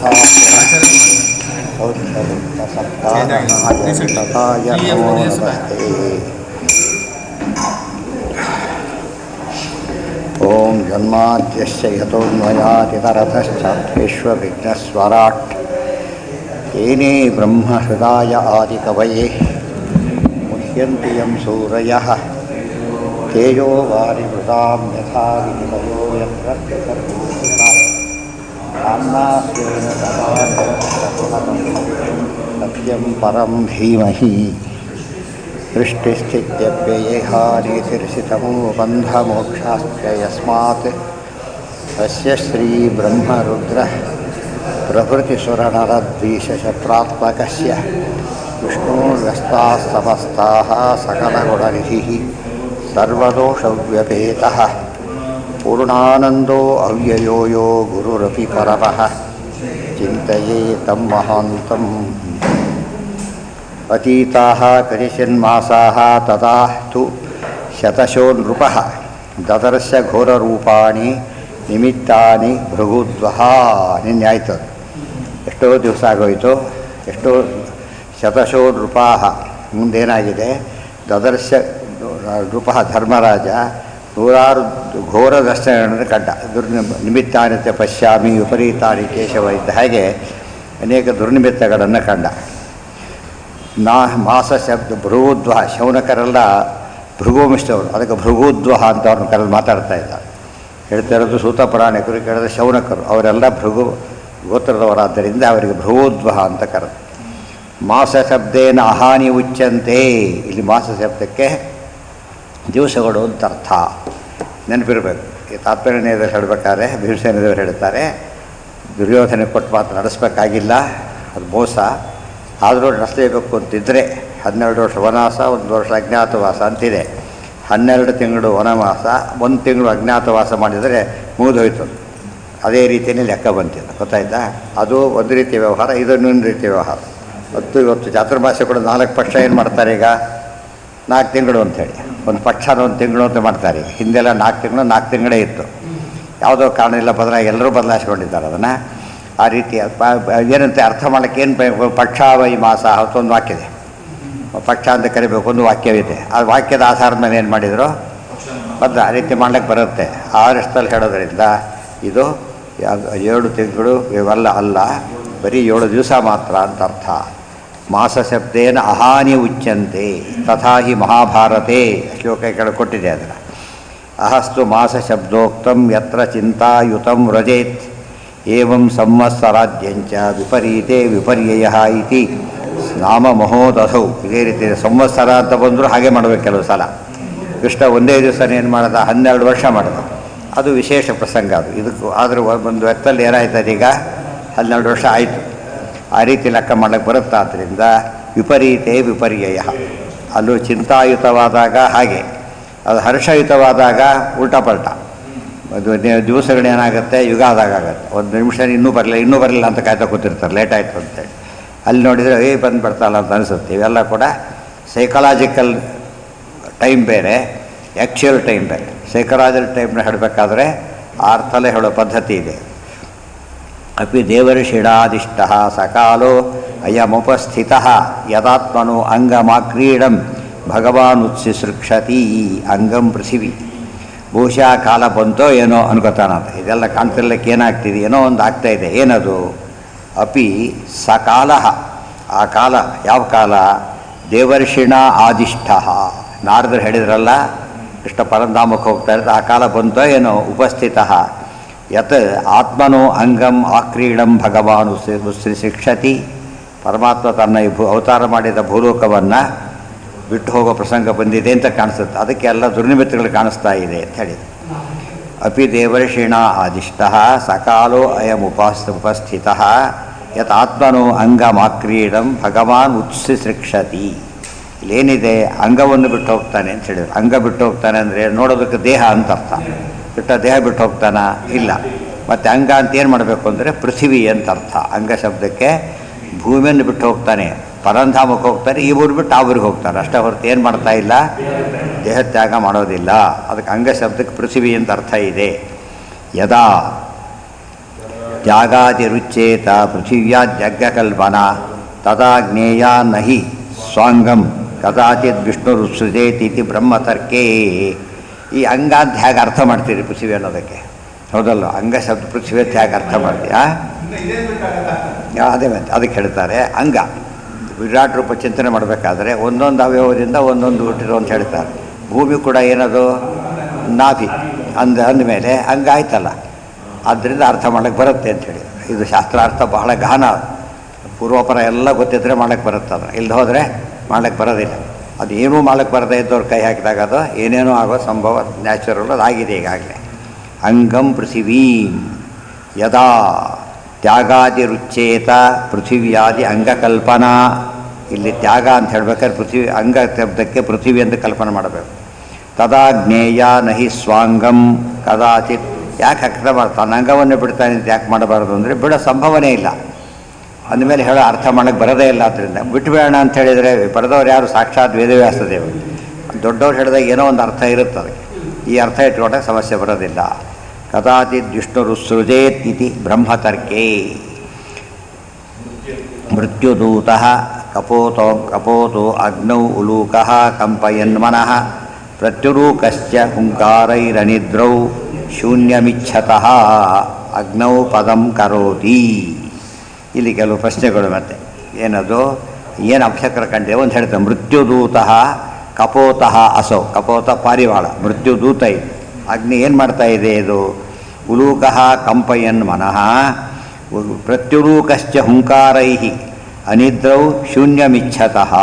ಓಂ ಜನ್ಮಾದ್ಯಸ್ಯ ಯತೋನ್ಮಯಾದಿತರತಶ್ಚಾರ್ಥೇಷ್ವವಿಘ್ನಸ್ವರಾಟ್ ಏನೇ ಬ್ರಹ್ಮಹೃದಾಯ ಆದಿಕವಯೇ ಮುಹ್ಯಂತಿ ಯಂ ಸೂರಯಃ ತೇಜೋ ವಾರಿಮೃತಾಂ ಯಥಾ ವಿನಿಮಯೋ ಯತ್ರ ಸತ್ಯಂ ಪರಂ ಧೀಮಹಿ ಸೃಷ್ಟಿಸ್ಥಿತ್ಯವ್ಯಯೇಹಾನಿತಿರ್ಷಿತಮೋ ಬಂಧಮೋಕ್ಷಾಶ್ಚ ಯಸ್ಮಾತ್ ತಸ್ಯ ಶ್ರೀಬ್ರಹ್ಮರುದ್ರ ಪ್ರಭೃತಿಸುರನರದ್ವೀಷಶತ್ರಾತ್ಮಕಸ್ಯ ವಿಷ್ಣೋರ್ವ್ಯಸ್ತಾಃ ಸಮಸ್ತಾಃ ಸಕಲಗುಣನಿಧಿಃ ಸರ್ವದೋಷವ್ಯಪೇತಃ ಪೂರ್ಣಾನಂದೋ ಅವ್ಯಯೋ ಯೋ ಗುರುರಪಿ ಪರಮಃ ಚಿಂತಯೇತಂ ಮಹಾಂತಂ ಅತೀತಾಃ ಕರಿಷನ್ಮಾಸಾಃ ತದಾ ತು ಶತಶೋ ನೃಪಃ ದದರ್ಶ ಘೋರರೂಪಾಣಿ ನಿಮಿತ್ತಾನಿ ಭೃಗುದ್ವಹ. ನಿನ್ನೆ ಆಯಿತು, ಎಷ್ಟೋ ದಿವಸ ಆಗೋಯಿತು, ಎಷ್ಟೋ ಶತಶೋ ನೃಪಾಃ. ಮುಂದೇನಾಗಿದೆ? ದದರ್ಶ ನೃಪಃ ಧರ್ಮರಾಜ ನೂರಾರು ಘೋರ ದರ್ಶನಗಳನ್ನು ಕಂಡ. ನಿಮಿತ್ತಾನಿತ್ಯ ಪಶ್ಯಾಮಿ ವಿಪರೀತಾನಿ ಕೇಶವ ಇದ್ದ ಹಾಗೆ ಅನೇಕ ದುರ್ನಿಮಿತ್ತಗಳನ್ನು ಕಂಡ. ಮಾಸ ಶಬ್ದ ಭೃಗುದ್ವಹ, ಶೌನಕರೆಲ್ಲ ಭೃಗುಮಿಷ್ಟವರು, ಅದಕ್ಕೆ ಭೃಗುದ್ವಹ ಅಂತ ಅವ್ರನ್ನ ಕರೆದು ಮಾತಾಡ್ತಾ ಇದ್ದಾರೆ. ಹೇಳ್ತಾ ಇರೋದು ಸೂತ ಪುರಾಣಿಕರು, ಕೇಳಿದ ಶೌನಕರು, ಅವರೆಲ್ಲ ಭೃಗು ಗೋತ್ರದವರಾದ್ದರಿಂದ ಅವರಿಗೆ ಭೃಗುದ್ವಹ ಅಂತ ಕರೆದು. ಮಾಸ ಶಬ್ದೇನ ಅಹಾನಿ ಉಚ್ಚಂತೆ. ಇಲ್ಲಿ ಮಾಸ ಶಬ್ದಕ್ಕೆ ದಿವಸಗಳು ಅಂತ ಅರ್ಥ. ನೆನಪಿರಬೇಕು. ಈ ತಾತ್ಪರ್ಯದೇವರು ಹೇಳಬೇಕಾದ್ರೆ ಭೀಮಸೇನದೇವರು ಹೇಳ್ತಾರೆ, ದುರ್ಯೋಧನೆ ಕೊಟ್ಟು ಮಾತು ನಡೆಸಬೇಕಾಗಿಲ್ಲ, ಅದು ಮೋಸ. ಆದರೂ ನಡೆಸಲೇಬೇಕು ಅಂತಿದ್ದರೆ 12 ವರ್ಷ ವನವಾಸ, 1 ವರ್ಷ ಅಜ್ಞಾತವಾಸ ಅಂತಿದೆ. 12 ತಿಂಗಳು ವನವಾಸ, 1 ತಿಂಗಳು ಅಜ್ಞಾತವಾಸ ಮಾಡಿದರೆ ಮುಗಿದೋಯ್ತು. ಅದೇ ರೀತಿಯೇ ಲೆಕ್ಕ ಬಂತಿಲ್ಲ, ಗೊತ್ತಾಯ್ತಾ? ಅದು ಒಂದು ರೀತಿಯ ವ್ಯವಹಾರ, ಇದನ್ನೊಂದು ರೀತಿಯ ವ್ಯವಹಾರ. ಇವತ್ತು ಚಾತುರ್ಮಾಸ್ಯ ಕೂಡ 4 ಪಕ್ಷ ಏನು ಮಾಡ್ತಾರೆ ಈಗ? 4 ತಿಂಗಳು ಅಂಥೇಳಿ, ಒಂದು ಪಕ್ಷನ 1 ತಿಂಗಳು ಅಂತ ಮಾಡ್ತಾರೆ. ಈಗ ಹಿಂದೆಲ್ಲ 4 ತಿಂಗಳು 4 ತಿಂಗಳೇ ಇತ್ತು. ಯಾವುದೋ ಕಾರಣ ಇಲ್ಲ ಎಲ್ಲರೂ ಬದಲಾಯಿಸ್ಕೊಂಡಿದ್ದಾರೆ ಅದನ್ನು. ಆ ರೀತಿ ಏನಂತೆ ಅರ್ಥ ಮಾಡೋಕ್ಕೆ ಏನು ಪಕ್ಷ ವೈ ಮಾಸ ಒಂದು ವಾಕ್ಯ ಇದೆ. ಪಕ್ಷ ಅಂತ ಕರಿಬೇಕು, ಒಂದು ವಾಕ್ಯವಿದೆ. ಆ ವಾಕ್ಯದ ಆಧಾರದ ಮೇಲೆ ಏನು ಮಾಡಿದರು? ಆ ರೀತಿ ಮಾಡ್ಲಿಕ್ಕೆ ಬರುತ್ತೆ. ಆ ಅರ್ಥದಲ್ಲಿ ಹೇಳೋದ್ರಿಂದ ಇದು 7 ತಿಂಗಳು ಇವೆಲ್ಲ ಅಲ್ಲ, ಬರೀ 7 ದಿವಸ ಮಾತ್ರ ಅಂತ ಅರ್ಥ. ಮಾಸ ಶಬ್ದೇನ ಅಹಾನಿ ಉಚ್ಯಂತೆ ತಥಾ ಹಿ ಮಹಾಭಾರತೆ ಶ್ಲೋಕ ಕೆಳಗೆ ಕೊಟ್ಟಿದೆ. ಅದರ ಅಹಸ್ತು ಮಾಸ ಶಬ್ದೋಕ್ತಂ ಯತ್ರ ಚಿಂತಾಯುತಂ ವ್ರಜೇತ್ ಏವಂ ಸಂವತ್ಸರಾದ್ಯಂಚ ವಿಪರೀತೆ ವಿಪರ್ಯಯ ಇತಿ ನಾಮ ಮಹೋದಧೌ. ಇದೇ ರೀತಿ ಸಂವತ್ಸರ ಅಂತ ಬಂದರೂ ಹಾಗೆ ಮಾಡಬೇಕು. ಕೆಲವು ಸಲ ಕೃಷ್ಣ ಒಂದೇ ದಿವಸನೇ ಏನು ಮಾಡ್ದ? 12 ವರ್ಷ ಮಾಡ್ದ. ಅದು ವಿಶೇಷ ಪ್ರಸಂಗ. ಅದು ಇದಕ್ಕೂ ಆದರೂ ಒಂದು ವ್ಯಕ್ತಲ್ಲಿ ಏನಾಯ್ತದೆ? ಈಗ 12 ವರ್ಷ ಆಯಿತು. ಆ ರೀತಿ ಲೆಕ್ಕ ಮಾಡಕ್ಕೆ ಬರುತ್ತಾ? ಆದ್ದರಿಂದ ವಿಪರೀತೆ ವಿಪರ್ಯಯ. ಅಲ್ಲೂ ಚಿಂತಾಯುತವಾದಾಗ ಹಾಗೆ, ಅದು ಹರ್ಷಯುತವಾದಾಗ ಉಲ್ಟಾಪಲ್ಟ. ಅದು ದಿವಸಗಳೇನಾಗುತ್ತೆ? ಯುಗ ಆದಾಗ ಆಗುತ್ತೆ. 1 ನಿಮಿಷ ಇನ್ನೂ ಬರಲಿಲ್ಲ ಅಂತ ಕಾಯ್ತಾ ಕೂತಿರ್ತಾರೆ, ಲೇಟ್ ಆಯಿತು ಅಂತೇಳಿ. ಅಲ್ಲಿ ನೋಡಿದರೆ ಬಂದುಬಿಡ್ತಲ್ಲ ಅಂತ ಅನಿಸುತ್ತೆ. ಇವೆಲ್ಲ ಕೂಡ ಸೈಕಲಾಜಿಕಲ್ ಟೈಮ್ ಬೇರೆ, ಆ್ಯಕ್ಚುಯಲ್ ಟೈಮ್ ಬೇರೆ. ಸೈಕಲಾಜಿಕಲ್ ಟೈಮ್ನ ಹೇಳಬೇಕಾದ್ರೆ ಆ ಅರ್ಥಲ್ಲೇ ಹೇಳೋ ಪದ್ಧತಿ ಇದೆ. ಅಪಿ ದೇವರ್ಷಿಣಾದಿಷ್ಟ ಸಕಾಲೋ ಅಯಮುಪಸ್ಥಿತ ಯದಾತ್ಮನು ಅಂಗಮಾಕ್ರೀಡಂ ಭಗವಾನ್ ಉತ್ಸಿಸೃಕ್ಷತಿ ಅಂಗಂ ಪೃಥಿವಿ. ಬಹುಶಃ ಕಾಲ ಬಂತೋ ಏನೋ ಅನ್ಕೋತಾನಂತ. ಇದೆಲ್ಲ ಕಾಣ್ತಿರ್ಲಿಕ್ಕೆ ಏನಾಗ್ತಿದೆ? ಏನೋ ಒಂದು ಆಗ್ತಾಯಿದೆ. ಏನದು? ಅಪಿ ಸಕಾಲ, ಆ ಕಾಲ ಯಾವ ಕಾಲ? ದೇವರ್ಷಿಣ ಆದಿಷ್ಟ. ನಾರದರು ಹೇಳಿದ್ರಲ್ಲ, ಕೃಷ್ಣ ಪರಂಧಾಮಕ್ಕೆ ಹೋಗ್ತಾ ಇರುತ್ತೆ, ಆ ಕಾಲ ಬಂತೋ ಏನೋ. ಉಪಸ್ಥಿತ ಯತ್ ಆತ್ಮನೋ ಅಂಗಂ ಆಕ್ರೀಡಂ ಭಗವಾನ್ ಉತ್ಸಿಕ್ಷತಿ. ಪರಮಾತ್ಮ ತನ್ನ ಅವತಾರ ಮಾಡಿದ ಭೂಲೋಕವನ್ನು ಬಿಟ್ಟು ಹೋಗೋ ಪ್ರಸಂಗ ಬಂದಿದೆ ಅಂತ ಕಾಣಿಸುತ್ತೆ. ಅದಕ್ಕೆ ಎಲ್ಲ ದುರ್ನಿಮಿತ್ತಗಳು ಕಾಣಿಸ್ತಾ ಇದೆ ಅಂತ ಹೇಳಿದೆ. ಅಪಿ ದೇವರ್ಷಿಣ ಆದಿಷ್ಟ ಸಕಾಲೋ ಅಯಂ ಉಪಸ್ಥಿತ ಯತ್ ಆತ್ಮನೋ ಅಂಗಮಾಕ್ರೀಡಂ ಭಗವಾನ್ ಉತ್ಸಿಸೃಕ್ಷತಿ. ಇಲ್ಲೇನಿದೆ? ಅಂಗವನ್ನು ಬಿಟ್ಟು ಹೋಗ್ತಾನೆ ಅಂತ ಹೇಳಿದ್ರು. ಅಂಗ ಬಿಟ್ಟು ಹೋಗ್ತಾನೆ ಅಂದರೆ ನೋಡೋದಕ್ಕೆ ದೇಹ ಅಂತ ಅರ್ಥ. ಬಿಟ್ಟ ದೇಹ ಬಿಟ್ಟು ಹೋಗ್ತಾನ? ಇಲ್ಲ. ಮತ್ತು ಅಂಗ ಅಂತ ಏನು ಮಾಡಬೇಕು ಅಂದರೆ ಪೃಥಿವಿ ಅಂತ ಅರ್ಥ. ಅಂಗ ಶಬ್ದಕ್ಕೆ ಭೂಮಿಯನ್ನು ಬಿಟ್ಟು ಹೋಗ್ತಾನೆ, ಪರಂಧಾಮಕ್ಕೆ ಹೋಗ್ತಾನೆ, ಈ ಊರು ಬಿಟ್ಟು ಆ ಊರಿಗೆ ಹೋಗ್ತಾನೆ. ಅಷ್ಟೇ ಹೊರತು ಏನು ಮಾಡ್ತಾ ಇಲ್ಲ? ದೇಹತ್ಯಾಗ ಮಾಡೋದಿಲ್ಲ. ಅದಕ್ಕೆ ಅಂಗ ಶಬ್ದಕ್ಕೆ ಪೃಥಿವಿ ಅಂತ ಅರ್ಥ ಇದೆ. ಯದಾ ತ್ಯಾಗಾದಿರುಚ್ಚೇತ ಪೃಥಿವ್ಯಾಜ್ಞಕಲ್ಪನಾ ತದಾ ಜ್ಞೇಯ ನಹಿ ಸ್ವಾಂಗಂ ಕದಾಚಿತ್ ವಿಷ್ಣುರುತ್ಸೃಜೇತಿ ಬ್ರಹ್ಮತರ್ಕೇ. ಈ ಅಂಗ ಅಂತ ಹೇಗೆ ಅರ್ಥ ಮಾಡ್ತೀರಿ ಪೃಥ್ವಿ ಅನ್ನೋದಕ್ಕೆ? ಹೌದಲ್ಲ, ಅಂಗ ಶಬ್ದ ಪೃಥ್ವಿ ಅಂತ ಹೇಗೆ ಅರ್ಥ ಮಾಡ್ತೀಯಾ? ಅದೇ ಮತ್ತೆ ಅದಕ್ಕೆ ಹೇಳ್ತಾರೆ ಅಂಗ. ವಿರಾಟ್ ರೂಪ ಚಿಂತನೆ ಮಾಡಬೇಕಾದ್ರೆ ಒಂದೊಂದು ಅವಯವದಿಂದ ಒಂದೊಂದು ಹುಟ್ಟಿರೋ ಅಂತ ಹೇಳ್ತಾರೆ. ಭೂಮಿ ಕೂಡ ಏನದು ನಾಭಿ ಅಂದಮೇಲೆ ಅಂಗ ಆಯ್ತಲ್ಲ, ಆದ್ದರಿಂದ ಅರ್ಥ ಮಾಡೋಕ್ಕೆ ಬರುತ್ತೆ ಅಂಥೇಳಿ. ಇದು ಶಾಸ್ತ್ರಾರ್ಥ ಬಹಳ ಗಹನ, ಪೂರ್ವಪರ ಎಲ್ಲ ಗೊತ್ತಿದ್ದರೆ ಮಾಡೋಕ್ಕೆ ಬರುತ್ತೆ. ಅದು ಇಲ್ಲದೆ ಹೋದರೆ ಮಾಡೋಕ್ಕೆ ಬರೋದಿಲ್ಲ. ಅದು ಏನೂ ಮಾಡೋಕ್ಕೆ ಬರದೇ ಇದ್ದವ್ರು ಕೈ ಹಾಕಿದಾಗ ಅದು ಏನೇನೋ ಆಗೋ ಸಂಭವ ನ್ಯಾಚುರಲ್ ಅದಾಗಿದೆ ಈಗಾಗಲೇ. ಅಂಗಂ ಪೃಥಿವೀಂ ಯದಾ ತ್ಯಾಗಾದಿರುಚ್ಚೇತ ಪೃಥಿವ್ಯಾದಿ ಅಂಗಕಲ್ಪನಾ. ಇಲ್ಲಿ ತ್ಯಾಗ ಅಂತ ಹೇಳ್ಬೇಕಾದ್ರೆ ಪೃಥ್ವಿ ಅಂಗ ಶಬ್ದಕ್ಕೆ ಪೃಥ್ವಿ ಅಂತ ಕಲ್ಪನೆ ಮಾಡಬೇಕು. ತದಾ ಜ್ಞೇಯ ನಹಿ ಸ್ವಾಂಗಂ ಕದಾಚಿತ್. ಯಾಕೆ ಹಾಕ್ತಾ ತನ್ನ ಅಂಗವನ್ನು ಬಿಡ್ತಾನೆ ಅಂತ ಯಾಕೆ ಮಾಡಬಾರ್ದು ಅಂದರೆ ಬಿಡೋ ಸಂಭವನೇ ಇಲ್ಲ. ಅಂದಮೇಲೆ ಹೇಳೋ ಅರ್ಥ ಮಾಡೋಕ್ಕೆ ಬರೋದೇ ಇಲ್ಲ. ಆದ್ದರಿಂದ ಬಿಟ್ಟುಬೇಡ ಅಂತ ಹೇಳಿದರೆ ಬರೆದವ್ರು ಯಾರು? ಸಾಕ್ಷಾತ್ ವೇದವ್ಯಾಸದೇವರು. ದೊಡ್ಡವ್ರು ಹೇಳಿದಾಗ ಏನೋ ಒಂದು ಅರ್ಥ ಇರುತ್ತದೆ. ಈ ಅರ್ಥ ಇಟ್ಕೊಂಡಾಗ ಸಮಸ್ಯೆ ಬರೋದಿಲ್ಲ. ಕದಾಚಿತ್ ವಿಷ್ಣುರುತ್ಸೃಜೇತ್ ಇತಿ ಬ್ರಹ್ಮತರ್ಕೇ. ಮೃತ್ಯುದೂತಃ ಕಪೋತೋ ಅಗ್ನೌ ಉಲೂಕಃ ಕಂಪಯನ್ಮನಃ ಪ್ರತ್ಯುಲೂಕಶ್ಚ ಹುಂಕಾರೈರನಿದ್ರೌ ಶೂನ್ಯಮಿಚ್ಛತಃ ಅಗ್ನೌ ಪದಂ ಕರೋತಿ. ಇಲ್ಲಿ ಕೆಲವು ಪ್ರಶ್ನೆಗಳು. ಮತ್ತೆ ಏನದು, ಏನು ಅಪಶಕ್ರ ಕಂಡೆ ಒಂದು ಹೇಳ್ತಾರೆ. ಮೃತ್ಯುದೂತಃ ಕಪೋತಃ ಅಸೌ. ಕಪೋತ ಪಾರಿವಾಳ, ಮೃತ್ಯುದೂತ ಇದು. ಅಗ್ನಿ ಏನು ಮಾಡ್ತಾ ಇದೆ ಇದು? ಉಲೂಕಃ ಕಂಪಯನ್ ಮನಃ ಪ್ರತ್ಯುಲೂಕಶ್ಚ ಹುಂಕಾರೈ ಅನಿದ್ರೌ ಶೂನ್ಯಮಿಚ್ಛತಃ.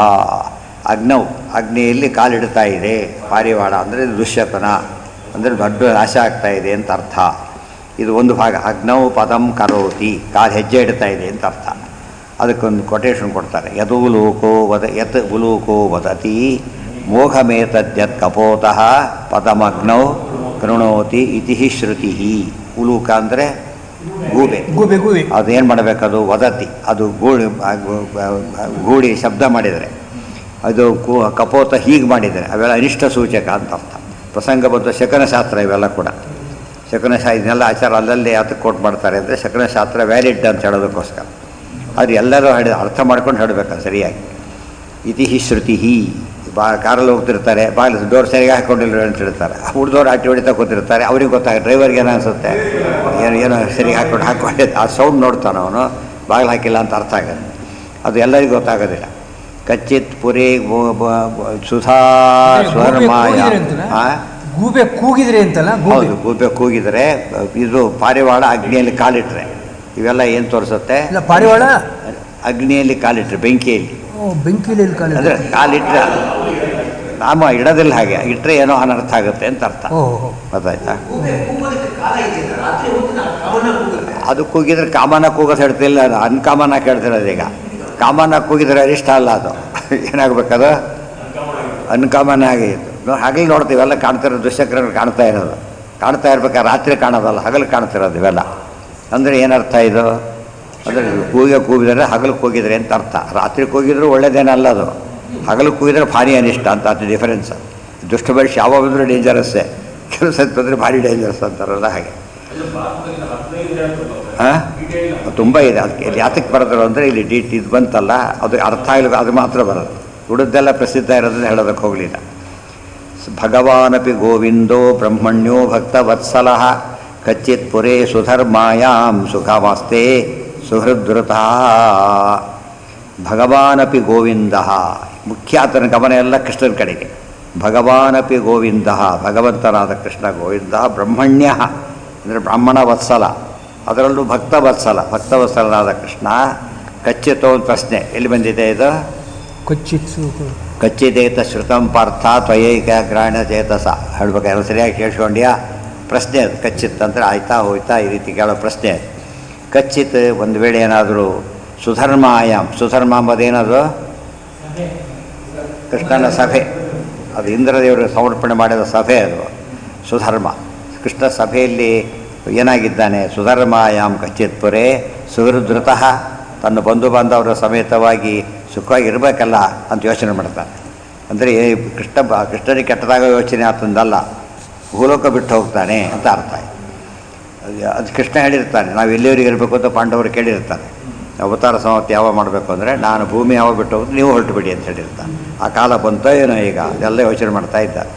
ಅಗ್ನಿಯಲ್ಲಿ ಕಾಲಿಡ್ತಾ ಇದೆ ಪಾರಿವಾಳ ಅಂದರೆ ದುಶ್ಯತನ, ಅಂದರೆ ದೊಡ್ಡ ನಾಶ ಆಗ್ತಾ ಇದೆ ಅಂತ ಅರ್ಥ. ಇದು ಒಂದು ಭಾಗ. ಅಗ್ನೌ ಪದಂ ಕರೋತಿ, ಕಾಲು ಹೆಜ್ಜೆ ಇಡ್ತಾ ಇದೆ ಅಂತ ಅರ್ಥ. ಅದಕ್ಕೊಂದು ಕೊಟೇಶನ್ ಕೊಡ್ತಾರೆ. ಯತ್ ಉಲೂಕೋ ವದತಿ ಮೋಘಮೇತದ್ಯತ್ ಕಪೋತಃ ಪದಮಗ್ನೌ ಕೃಣೋತಿ ಇತಿ ಶ್ರುತಿ. ಉಲೂಕ ಅಂದರೆ ಗೂಬೆ. ಅದೇನು ಮಾಡಬೇಕದು? ವದತಿ. ಅದು ಗೂಡಿ ಶಬ್ದ ಮಾಡಿದರೆ, ಅದು ಕಪೋತ ಹೀಗೆ ಮಾಡಿದರೆ ಅವೆಲ್ಲ ಅನಿಷ್ಟ ಸೂಚಕ ಅಂತ ಅರ್ಥ. ಪ್ರಸಂಗ ಬಂದು ಶಕನಶಾಸ್ತ್ರ ಇವೆಲ್ಲ ಕೂಡ. ಇದನ್ನೆಲ್ಲ ಆಚಾರ ಅಲ್ಲಲ್ಲಿ ಯಾತಕ್ಕೆ ಕೋಟ್ ಮಾಡ್ತಾರೆ ಅಂದರೆ ಶಕನಶಾಸ್ತ್ರ ವ್ಯಾಲಿಡ್ ಅಂತ ಹೇಳೋದಕ್ಕೋಸ್ಕರ. ಅದು ಎಲ್ಲರೂ ಅರ್ಥ ಮಾಡ್ಕೊಂಡು ಹೇಳಬೇಕು ಸರಿಯಾಗಿ. ಇತಿ ಶ್ರುತಿ. ಕಾರಲ್ಲಿ ಹೋಗ್ತಿರ್ತಾರೆ, ಬಾಗಿಲು ಡೋರ್ ಸರಿಯಾಗಿ ಹಾಕ್ಕೊಂಡಿಲ್ಲ ಅಂತ ಹೇಳ್ತಾರೆ. ಹುಡ್ದವ್ರು ಆಟಿ ಹೊಡಿತಾ ಕೂತಿರ್ತಾರೆ. ಅವ್ರಿಗೆ ಗೊತ್ತಾಗುತ್ತೆ, ಡ್ರೈವರ್ಗೆ ಏನೋ ಅನಿಸುತ್ತೆ, ಏನೋ ಸರಿಯಾಗಿ ಹಾಕ್ಕೊಂಡಿದ್ದೆ ಆ ಸೌಂಡ್ ನೋಡ್ತಾನೆ ಅವನು, ಬಾಗಿಲು ಹಾಕಿಲ್ಲ ಅಂತ ಅರ್ಥ ಆಗುತ್ತೆ. ಅದು ಎಲ್ಲರಿಗೂ ಗೊತ್ತಾಗೋದಿಲ್ಲ. ಕಚ್ಚಿತ್ ಪುರಿ ಸುಧಾ ಸ್ವರ್ಮಾಯ. ಗೂಬೆ ಕೂಗಿದ್ರೆ ಅಂತಲ್ಲ? ಹೌದು, ಗೂಬೆ ಕೂಗಿದರೆ. ಇದು ಪಾರಿವಾಳ ಅಗ್ನಿಯಲ್ಲಿ ಕಾಲಿಟ್ರೆ ಇವೆಲ್ಲ ಏನು ತೋರಿಸುತ್ತೆ? ಪಾರಿವಾಳ ಅಗ್ನಿಯಲ್ಲಿ ಕಾಲಿಟ್ರೆ, ಬೆಂಕಿಯಲ್ಲಿ. ಬೆಂಕಿಯಲ್ಲಿ ಅಂದರೆ ಕಾಲಿಟ್ರೆ ನಾಮ ಇಡೋದಿಲ್ಲ, ಹಾಗೆ ಇಟ್ಟರೆ ಏನೋ ಅನರ್ಥ ಆಗುತ್ತೆ ಅಂತ ಅರ್ಥ. ಗೊತ್ತಾಯ್ತಾ? ಅದು ಕೂಗಿದ್ರೆ ಕಾಮನ ಕೂಗೋದು ಹೇಳ್ತಿಲ್ಲ, ಅನ್ಕಾಮನ ಕೇಳ್ತಿರೋದು. ಈಗ ಕಾಮನ ಕೂಗಿದ್ರೆ ಅರಿಷ್ಟ ಅಲ್ಲ, ಅದು ಏನಾಗಬೇಕದು? ಅನ್ಕಾಮನ ಆಗಿ ಹಗಲು ನೋಡ್ತೀವಿ ಎಲ್ಲ ಕಾಣ್ತಿರೋದು. ದುಶ್ಚಕ್ರಗಳು ಕಾಣ್ತಾ ಇರೋದು, ಕಾಣ್ತಾ ಇರ್ಬೇಕಾದ್ರೆ ರಾತ್ರಿ ಕಾಣೋದಲ್ಲ, ಹಗಲು ಕಾಣ್ತಿರೋದು ಇವೆಲ್ಲ. ಅಂದರೆ ಏನರ್ಥ ಇದು? ಅಂದರೆ ಕೂಗಿದರೆ ಹಗಲು ಕೂಗಿದ್ರೆ ಅಂತ ಅರ್ಥ. ರಾತ್ರಿ ಕೂಗಿದ್ರು ಒಳ್ಳೇದೇನಲ್ಲ, ಅದು ಹಗಲು ಕೂಗಿದ್ರೆ ಭಾರಿ ಅನಿಷ್ಟ ಅಂತ. ಅದು ಡಿಫರೆನ್ಸ್. ದುಷ್ಟ ಬಳಿಸಿ ಯಾವಾಗ ಬಂದರೂ ಡೇಂಜರಸ್ಸೇ, ಕೆಲವು ಸತಿ ಬಂದರೆ ಭಾರಿ ಡೇಂಜರಸ್ ಅಂತಾರಲ್ಲ ಹಾಗೆ. ಹಾಂ, ತುಂಬ ಇದೆ. ಅದಕ್ಕೆ ಇಲ್ಲಿ ಯಾತಕ್ಕೆ ಬರೋದ್ರು ಅಂದರೆ ಇಲ್ಲಿ ಇದು ಬಂತಲ್ಲ, ಅದು ಅರ್ಥ ಆಗಲಿ, ಅದು ಮಾತ್ರ ಬರೋದು. ಉಳಿದೆಲ್ಲ ಪ್ರಸಿದ್ಧ ಇರೋದನ್ನ ಹೇಳೋದಕ್ಕೆ ಹೋಗಲಿಲ್ಲ. ಭಗವಾನಪಿ ಗೋವಿಂದೋ ಬ್ರಹ್ಮಣ್ಯೋ ಭಕ್ತವತ್ಸಲಃ ಕಚ್ಚಿತ್ ಪುರೇ ಸುಧರ್ಮಾಯಾಂ ಸುಖಮಸ್ತೆ ಸುಹೃದೃತ. ಭಗವಾನಪಿ ಗೋವಿಂದ. ಮುಖ್ಯ ಆತನ ಗಮನ ಎಲ್ಲ ಕೃಷ್ಣನ ಕಡೆಗೆ. ಭಗವಾನಪಿ ಗೋವಿಂದ, ಭಗವಂತನಾದ ಕೃಷ್ಣ ಗೋವಿಂದ. ಬ್ರಹ್ಮಣ್ಯ ಅಂದರೆ ಬ್ರಾಹ್ಮಣ ವತ್ಸಲ, ಅದರಲ್ಲೂ ಭಕ್ತವತ್ಸಲನಾದ ಕೃಷ್ಣ. ಕಚ್ಚಿತೋ ಒಂದು ಪ್ರಶ್ನೆ ಎಲ್ಲಿ ಬಂದಿದೆ ಇದು? ಕಚ್ಚಿದೇತ ಶ್ರುತಂ ಪಾರ್ಥ ತ್ವಯೈಕ ಗ್ರಾಣ ಚೇತಸ. ಹೇಳ್ಬೇಕಾದ್ರೆ ಸರಿಯಾಗಿ ಕೇಳಿಸ್ಕೊಂಡ್ಯಾ? ಪ್ರಶ್ನೆ ಅದು. ಕಚ್ಚಿತ್ ಅಂದರೆ ಆಯ್ತಾ ಹೋಯ್ತಾ ಈ ರೀತಿ ಕೇಳೋ ಪ್ರಶ್ನೆ. ಕಚ್ಚಿತ್ ಒಂದು ವೇಳೆ ಏನಾದರೂ ಸುಧರ್ಮಾಯಾಮ್, ಸುಧರ್ಮ ಅಂಬೋದೇನದು? ಕೃಷ್ಣನ ಸಭೆ, ಅದು ಇಂದ್ರದೇವರು ಸಮರ್ಪಣೆ ಮಾಡಿದ ಸಭೆ ಅದು ಸುಧರ್ಮ. ಕೃಷ್ಣ ಸಭೆಯಲ್ಲಿ ಏನಾಗಿದ್ದಾನೆ? ಸುಧರ್ಮಾಯಾಮ್ ಕಚ್ಚಿತ್ ಪುರೇ ಸುಹೃದೃತಃ. ತನ್ನ ಬಂಧು ಬಾಂಧವರ ಸಮೇತವಾಗಿ ಸುಖವಾಗಿ ಇರಬೇಕಲ್ಲ ಅಂತ ಯೋಚನೆ ಮಾಡ್ತಾನೆ. ಅಂದರೆ ಕೃಷ್ಣನಿಗೆ ಕೆಟ್ಟದಾಗ ಯೋಚನೆ ಆಗ್ತಂದಲ್ಲ, ಭೂಲೋಕ ಬಿಟ್ಟು ಹೋಗ್ತಾನೆ ಅಂತ ಅರ್ಥ. ಅದು ಕೃಷ್ಣ ಹೇಳಿರ್ತಾನೆ, ನಾವು ಎಲ್ಲಿವರೆಗೆ ಇರಬೇಕು ಅಂತ ಪಾಂಡವರು ಕೇಳಿರ್ತಾನೆ. ಅವತಾರ ಸಮಾಪ್ತಿ ಯಾವಾಗ ಮಾಡಬೇಕು ಅಂದರೆ, ನಾನು ಭೂಮಿ ಯಾವಾಗ ಬಿಟ್ಟು ಹೋಗೋದು ನೀವು ಹೊರಟು ಬಿಡಿ ಅಂತ ಹೇಳಿರ್ತಾನೆ. ಆ ಕಾಲ ಬಂತೋ ಏನೋ ಈಗ, ಅದೆಲ್ಲ ಯೋಚನೆ ಮಾಡ್ತಾ ಇದ್ದಾರೆ.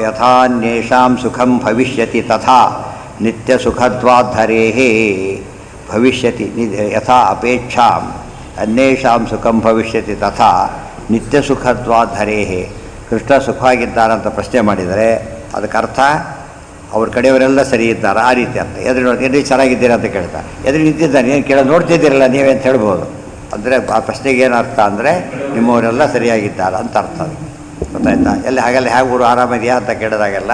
ಯಥಾನ್ಯೇಷಾಂ ಸುಖಂ ಭವಿಷ್ಯತಿ ತಥಾ ನಿತ್ಯ ಸುಖದ್ವಾಧರೇಹೇ ಭವಿಷ್ಯತಿ ಯಥಾ ಅಪೇಕ್ಷಾಂ ಅನ್ಯೇಷಾಂ ಸುಖಂ ಭವಿಷ್ಯತಿ ತಥಾ ನಿತ್ಯ ಸುಖದ್ವಾಧರೇಹೇ. ಕೃಷ್ಣ ಸುಖವಾಗಿದ್ದಾರಂತ ಪ್ರಶ್ನೆ ಮಾಡಿದರೆ ಅದಕ್ಕೆ ಅರ್ಥ ಅವ್ರ ಕಡೆಯವರೆಲ್ಲ ಸರಿ ಇದ್ದಾರೆ, ಆ ರೀತಿ ಅರ್ಥ. ಎದುರು ಚೆನ್ನಾಗಿದ್ದೀರಾ ಅಂತ ಕೇಳ್ತಾರೆ, ಎದುರು ನಿಂತಿದ್ದಾನೆ, ಏನು ಕೇಳೋ ನೋಡ್ತಿದ್ದೀರಲ್ಲ ನೀವೇ ಅಂತ ಹೇಳ್ಬೋದು. ಅಂದರೆ ಆ ಪ್ರಶ್ನೆಗೆ ಏನು ಅರ್ಥ ಅಂದರೆ ನಿಮ್ಮವರೆಲ್ಲ ಸರಿಯಾಗಿದ್ದಾರೆ ಅಂತ ಅರ್ಥ. ಅದು ಗೊತ್ತಾಯ್ತಾ? ಎಲ್ಲಿ ಹಾಗೆಲ್ಲ ಹೇಗೆ ಊರು ಆರಾಮಿದೆಯಾ ಅಂತ ಕೇಳಿದಾಗೆಲ್ಲ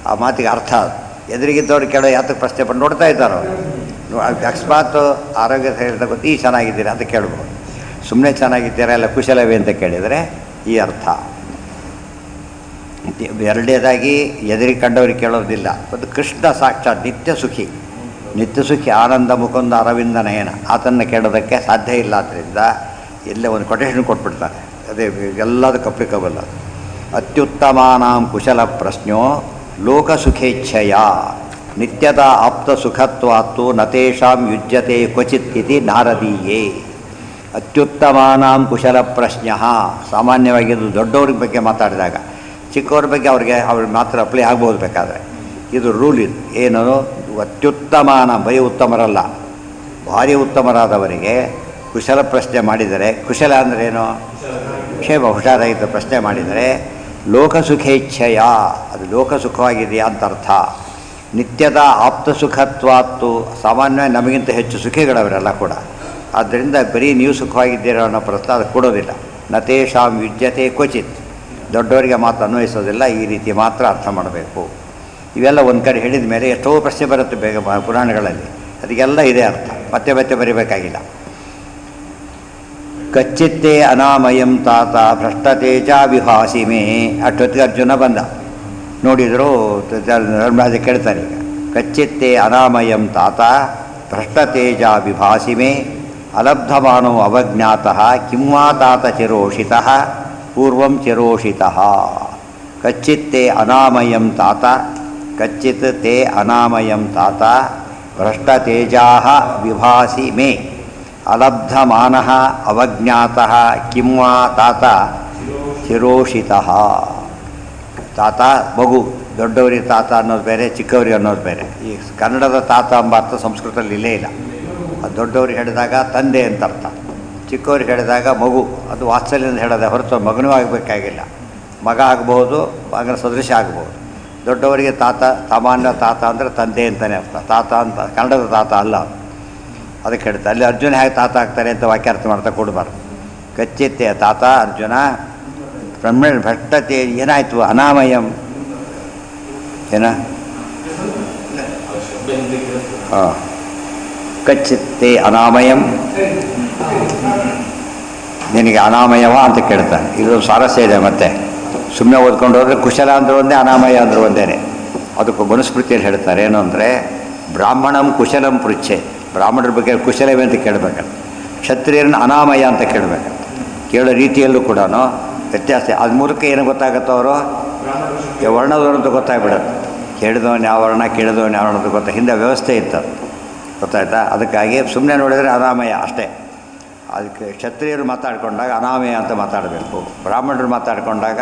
ಆ ಮಾತಿಗೆ ಅರ್ಥ ಅದು. ಎದುರಿಗಿದ್ದವ್ರು ಕೇಳೋ ಯಾತಕ್ಕೆ ಪ್ರಶ್ನೆ ಪಟ್ಟು ನೋಡ್ತಾ ಇದ್ದಾರೋ, ಅಕಸ್ಮಾತ್ ಆರೋಗ್ಯ ಹೇಳಿದ ಗೊತ್ತಿ ಚೆನ್ನಾಗಿದ್ದೀರಾ ಅಂತ ಕೇಳ್ಬೋದು. ಸುಮ್ಮನೆ ಚೆನ್ನಾಗಿದ್ದೀರಾ ಎಲ್ಲ ಕುಶಲವೇ ಅಂತ ಕೇಳಿದರೆ ಈ ಅರ್ಥ. ಎರಡನೇದಾಗಿ ಎದುರಿಗೆ ಕಂಡವ್ರಿಗೆ ಕೇಳೋದಿಲ್ಲ. ಮತ್ತು ಕೃಷ್ಣ ಸಾಕ್ಷಾತ್ ನಿತ್ಯ ಸುಖಿ ಆನಂದ ಮುಕುಂದ ಅರವಿಂದ ನಯನ, ಆತನ್ನು ಕೇಳೋದಕ್ಕೆ ಸಾಧ್ಯ ಇಲ್ಲ. ಆದ್ದರಿಂದ ಎಲ್ಲೇ ಒಂದು ಕೊಟೇಶನ್ ಕೊಟ್ಬಿಡ್ತಾರೆ, ಅದೇ ಎಲ್ಲದಕ್ಕೆ ಅಪ್ಲಿಕಬಲ್. ಅದು ಅತ್ಯುತ್ತಮಾನಾಂ ಕುಶಲ ಪ್ರಶ್ನೋ ಲೋಕಸುಖೇಚ್ಛೆಯ ನಿತ್ಯದ ಆಪ್ತ ಸುಖತ್ವಾತ್ತು ನತೇಷಾಂ ಯುಜ್ಯತೆ ಕ್ವಚಿತ್ ಇತಿ ನಾರದೀಯೇ. ಅತ್ಯುತ್ತಮಾನಾಂ ಕುಶಲ ಪ್ರಶ್ನ. ಸಾಮಾನ್ಯವಾಗಿ ಇದು ದೊಡ್ಡವ್ರ ಬಗ್ಗೆ ಮಾತಾಡಿದಾಗ, ಚಿಕ್ಕವ್ರ ಬಗ್ಗೆ ಅವ್ರಿಗೆ ಮಾತ್ರ ಅಪ್ಲೈ ಆಗ್ಬೋದು ಬೇಕಾದರೆ. ಇದು ರೂಲ್. ಇದು ಏನು, ಅತ್ಯುತ್ತಮಾನ ಬರೀ ಉತ್ತಮರಲ್ಲ, ಭಾರಿ ಉತ್ತಮರಾದವರಿಗೆ ಕುಶಲ ಪ್ರಶ್ನೆ ಮಾಡಿದರೆ, ಕುಶಲ ಅಂದ್ರೇನು, ಕ್ಷೇಮ ಹುಷಾರಾಗಿದ್ದ ಪ್ರಶ್ನೆ ಮಾಡಿದರೆ ಲೋಕಸುಖೇಚ್ಛೆಯ, ಅದು ಲೋಕಸುಖವಾಗಿದೆಯಾ ಅಂತ ಅರ್ಥ. ನಿತ್ಯದ ಆಪ್ತ ಸುಖತ್ವಾತ್ತು, ಸಾಮಾನ್ಯವಾಗಿ ನಮಗಿಂತ ಹೆಚ್ಚು ಸುಖಿಗಳವರೆಲ್ಲ ಕೂಡ. ಆದ್ದರಿಂದ ಬರೀ ನೀವು ಸುಖವಾಗಿದ್ದೀರೋ ಅನ್ನೋ ಪ್ರಶ್ನೆ ಅದು ಕೊಡೋದಿಲ್ಲ. ನತೇಷಾಂ ಯುಜ್ಯತೆ ಕ್ವಚಿತ್, ದೊಡ್ಡವರಿಗೆ ಮಾತು ಅನ್ವಯಿಸೋದಿಲ್ಲ. ಈ ರೀತಿ ಮಾತ್ರ ಅರ್ಥ ಮಾಡಬೇಕು. ಇವೆಲ್ಲ ಒಂದು ಕಡೆ ಹೇಳಿದ ಮೇಲೆ ಎಷ್ಟೋ ಪ್ರಶ್ನೆ ಬರುತ್ತೆ ಬೇಗ ಪುರಾಣಗಳಲ್ಲಿ, ಅದಕ್ಕೆಲ್ಲ ಇದೇ ಅರ್ಥ, ಮತ್ತೆ ಮತ್ತೆ ಬರೀಬೇಕಾಗಿಲ್ಲ. ಕಚ್ಚಿತ್ತೇ ಅನಾಮಯಂ ತಾತ ಭ್ರಷ್ಟತೇಜ ವಿಭಾಸಿ ಮೇ. ಅಷ್ಟೊತ್ತಿಗೆ ಅರ್ಜುನ ಬಂದ, ನೋಡಿದರು ಧರ್ಮರಾಜ ಕೇಳ್ತಾರೆ ಈಗ, ಕಚ್ಚಿತ್ತೇ ಅನಾಮಯಂ ತಾತ ಭ್ರಷ್ಟತೇಜ ವಿಭಾಸಿ ಮೇ ಅಲಬ್ಧಮಾನೋ ಅವಜ್ಞಾತಃ ಕಿಂವಾ ತಾತ ಚಿರೋಷಿತಃ ಪೂರ್ವಂ ಚಿರೋಷಿತಃ. ಕಚ್ಚಿತ್ ತೇ ಅನಾಮಯಂ ತಾತ, ಕಚ್ಚಿತ್ ತೇ ಅನಾಮಯಂ ತಾತ ಭ್ರಷ್ಟತೇಜಾಃ ವಿಭಾಸಿ ಮೇ ಅಲಬ್ಧಮಾನಃ ಅವಜ್ಞಾತಃ ಕಿಂವಾ ತಾತ ಚಿರೋಷಿತಃ. ತಾತ ಮಗು, ದೊಡ್ಡವರಿಗೆ ತಾತ ಅನ್ನೋದು ಬೇರೆ, ಚಿಕ್ಕವರಿಗೆ ಅನ್ನೋದು ಬೇರೆ. ಈ ಕನ್ನಡದ ತಾತ ಎಂಬ ಅರ್ಥ ಸಂಸ್ಕೃತದಲ್ಲಿ ಇಲ್ಲೇ ಇಲ್ಲ. ಅದು ದೊಡ್ಡವ್ರಿಗೆ ಹೇಳಿದಾಗ ತಂದೆ ಅಂತ ಅರ್ಥ, ಚಿಕ್ಕವ್ರಿಗೆ ಹೇಳಿದಾಗ ಮಗು. ಅದು ವಾತ್ಸಲ್ಯದಿಂದ ಹೇಳೋದೆ ಹೊರತು ಮಗನೂ ಆಗಬೇಕಾಗಿಲ್ಲ, ಮಗ ಆಗ್ಬೋದು, ಮಗನ ಸದೃಶ ಆಗ್ಬೋದು. ದೊಡ್ಡವರಿಗೆ ತಾತ, ಸಾಮಾನ್ಯ ತಾತ ಅಂದರೆ ತಂದೆ ಅಂತಲೇ ಅರ್ಥ. ತಾತ ಅಂತ ಕನ್ನಡದ ತಾತ ಅಲ್ಲ, ಅದಕ್ಕೆ ಹೇಳ್ತಾರೆ. ಅಲ್ಲಿ ಅರ್ಜುನ ಹೇಗೆ ತಾತ ಆಗ್ತಾರೆ ಅಂತ ವಾಕ್ಯಾರ್ಥ ಮಾಡ್ತಾ ಕೊಡಬಾರ್ದು. ಕಚ್ಚಿತ್ತೆ ತಾತ ಅರ್ಜುನ ಬ್ರಹ್ಮಣ ಭಟ್ಟತೆ ಏನಾಯಿತು, ಅನಾಮಯಂ ಏನ ಹಾಂ ಕಚ್ಚಿತ್ತೆ ಅನಾಮಯಂ, ನಿನಗೆ ಅನಾಮಯವ ಅಂತ ಕೇಳ್ತಾನೆ. ಇದು ಸ್ವಾರಸ್ಯ ಇದೆ. ಮತ್ತೆ ಸುಮ್ಮನೆ ಓದ್ಕೊಂಡು ಹೋದರೆ ಕುಶಲ ಅಂದ್ರೆ ಒಂದೇ, ಅನಾಮಯ ಅಂದ್ರೆ ಒಂದೇ. ಅದಕ್ಕೆ ಮನುಸ್ಮೃತಿಯಲ್ಲಿ ಹೇಳ್ತಾರೆ ಏನು ಅಂದರೆ, ಬ್ರಾಹ್ಮಣಂ ಕುಶಲಂ ಪೃಚ್ಛೆ, ಬ್ರಾಹ್ಮಣರ ಬಗ್ಗೆ ಕುಶಲವೇ ಅಂತ ಕೇಳಬೇಕಂತ, ಕ್ಷತ್ರಿಯರನ್ನ ಅನಾಮಯ ಅಂತ ಕೇಳಬೇಕಂತ. ಕೇಳೋ ರೀತಿಯಲ್ಲೂ ಕೂಡ ವ್ಯತ್ಯಾಸ. ಅದ ಮೂಲಕ ಏನು ಗೊತ್ತಾಗುತ್ತೋ ಅವರು ವರ್ಣದವರು ಅಂತ ಗೊತ್ತಾಗ್ಬಿಡುತ್ತೆ. ಕೇಳಿದವನು ಯಾವ ವರ್ಣ, ಕೇಳಿದವನು ಯಾವ ವರ್ಣ ಅಂತ ಗೊತ್ತಾ. ಹಿಂದೆ ವ್ಯವಸ್ಥೆ ಇತ್ತು, ಗೊತ್ತಾಯ್ತಾ? ಅದಕ್ಕಾಗಿ ಸುಮ್ಮನೆ ನೋಡಿದರೆ ಅನಾಮಯ ಅಷ್ಟೇ. ಅದಕ್ಕೆ ಕ್ಷತ್ರಿಯರು ಮಾತಾಡ್ಕೊಂಡಾಗ ಅನಾಮಯ ಅಂತ ಮಾತಾಡಬೇಕು, ಬ್ರಾಹ್ಮಣರು ಮಾತಾಡ್ಕೊಂಡಾಗ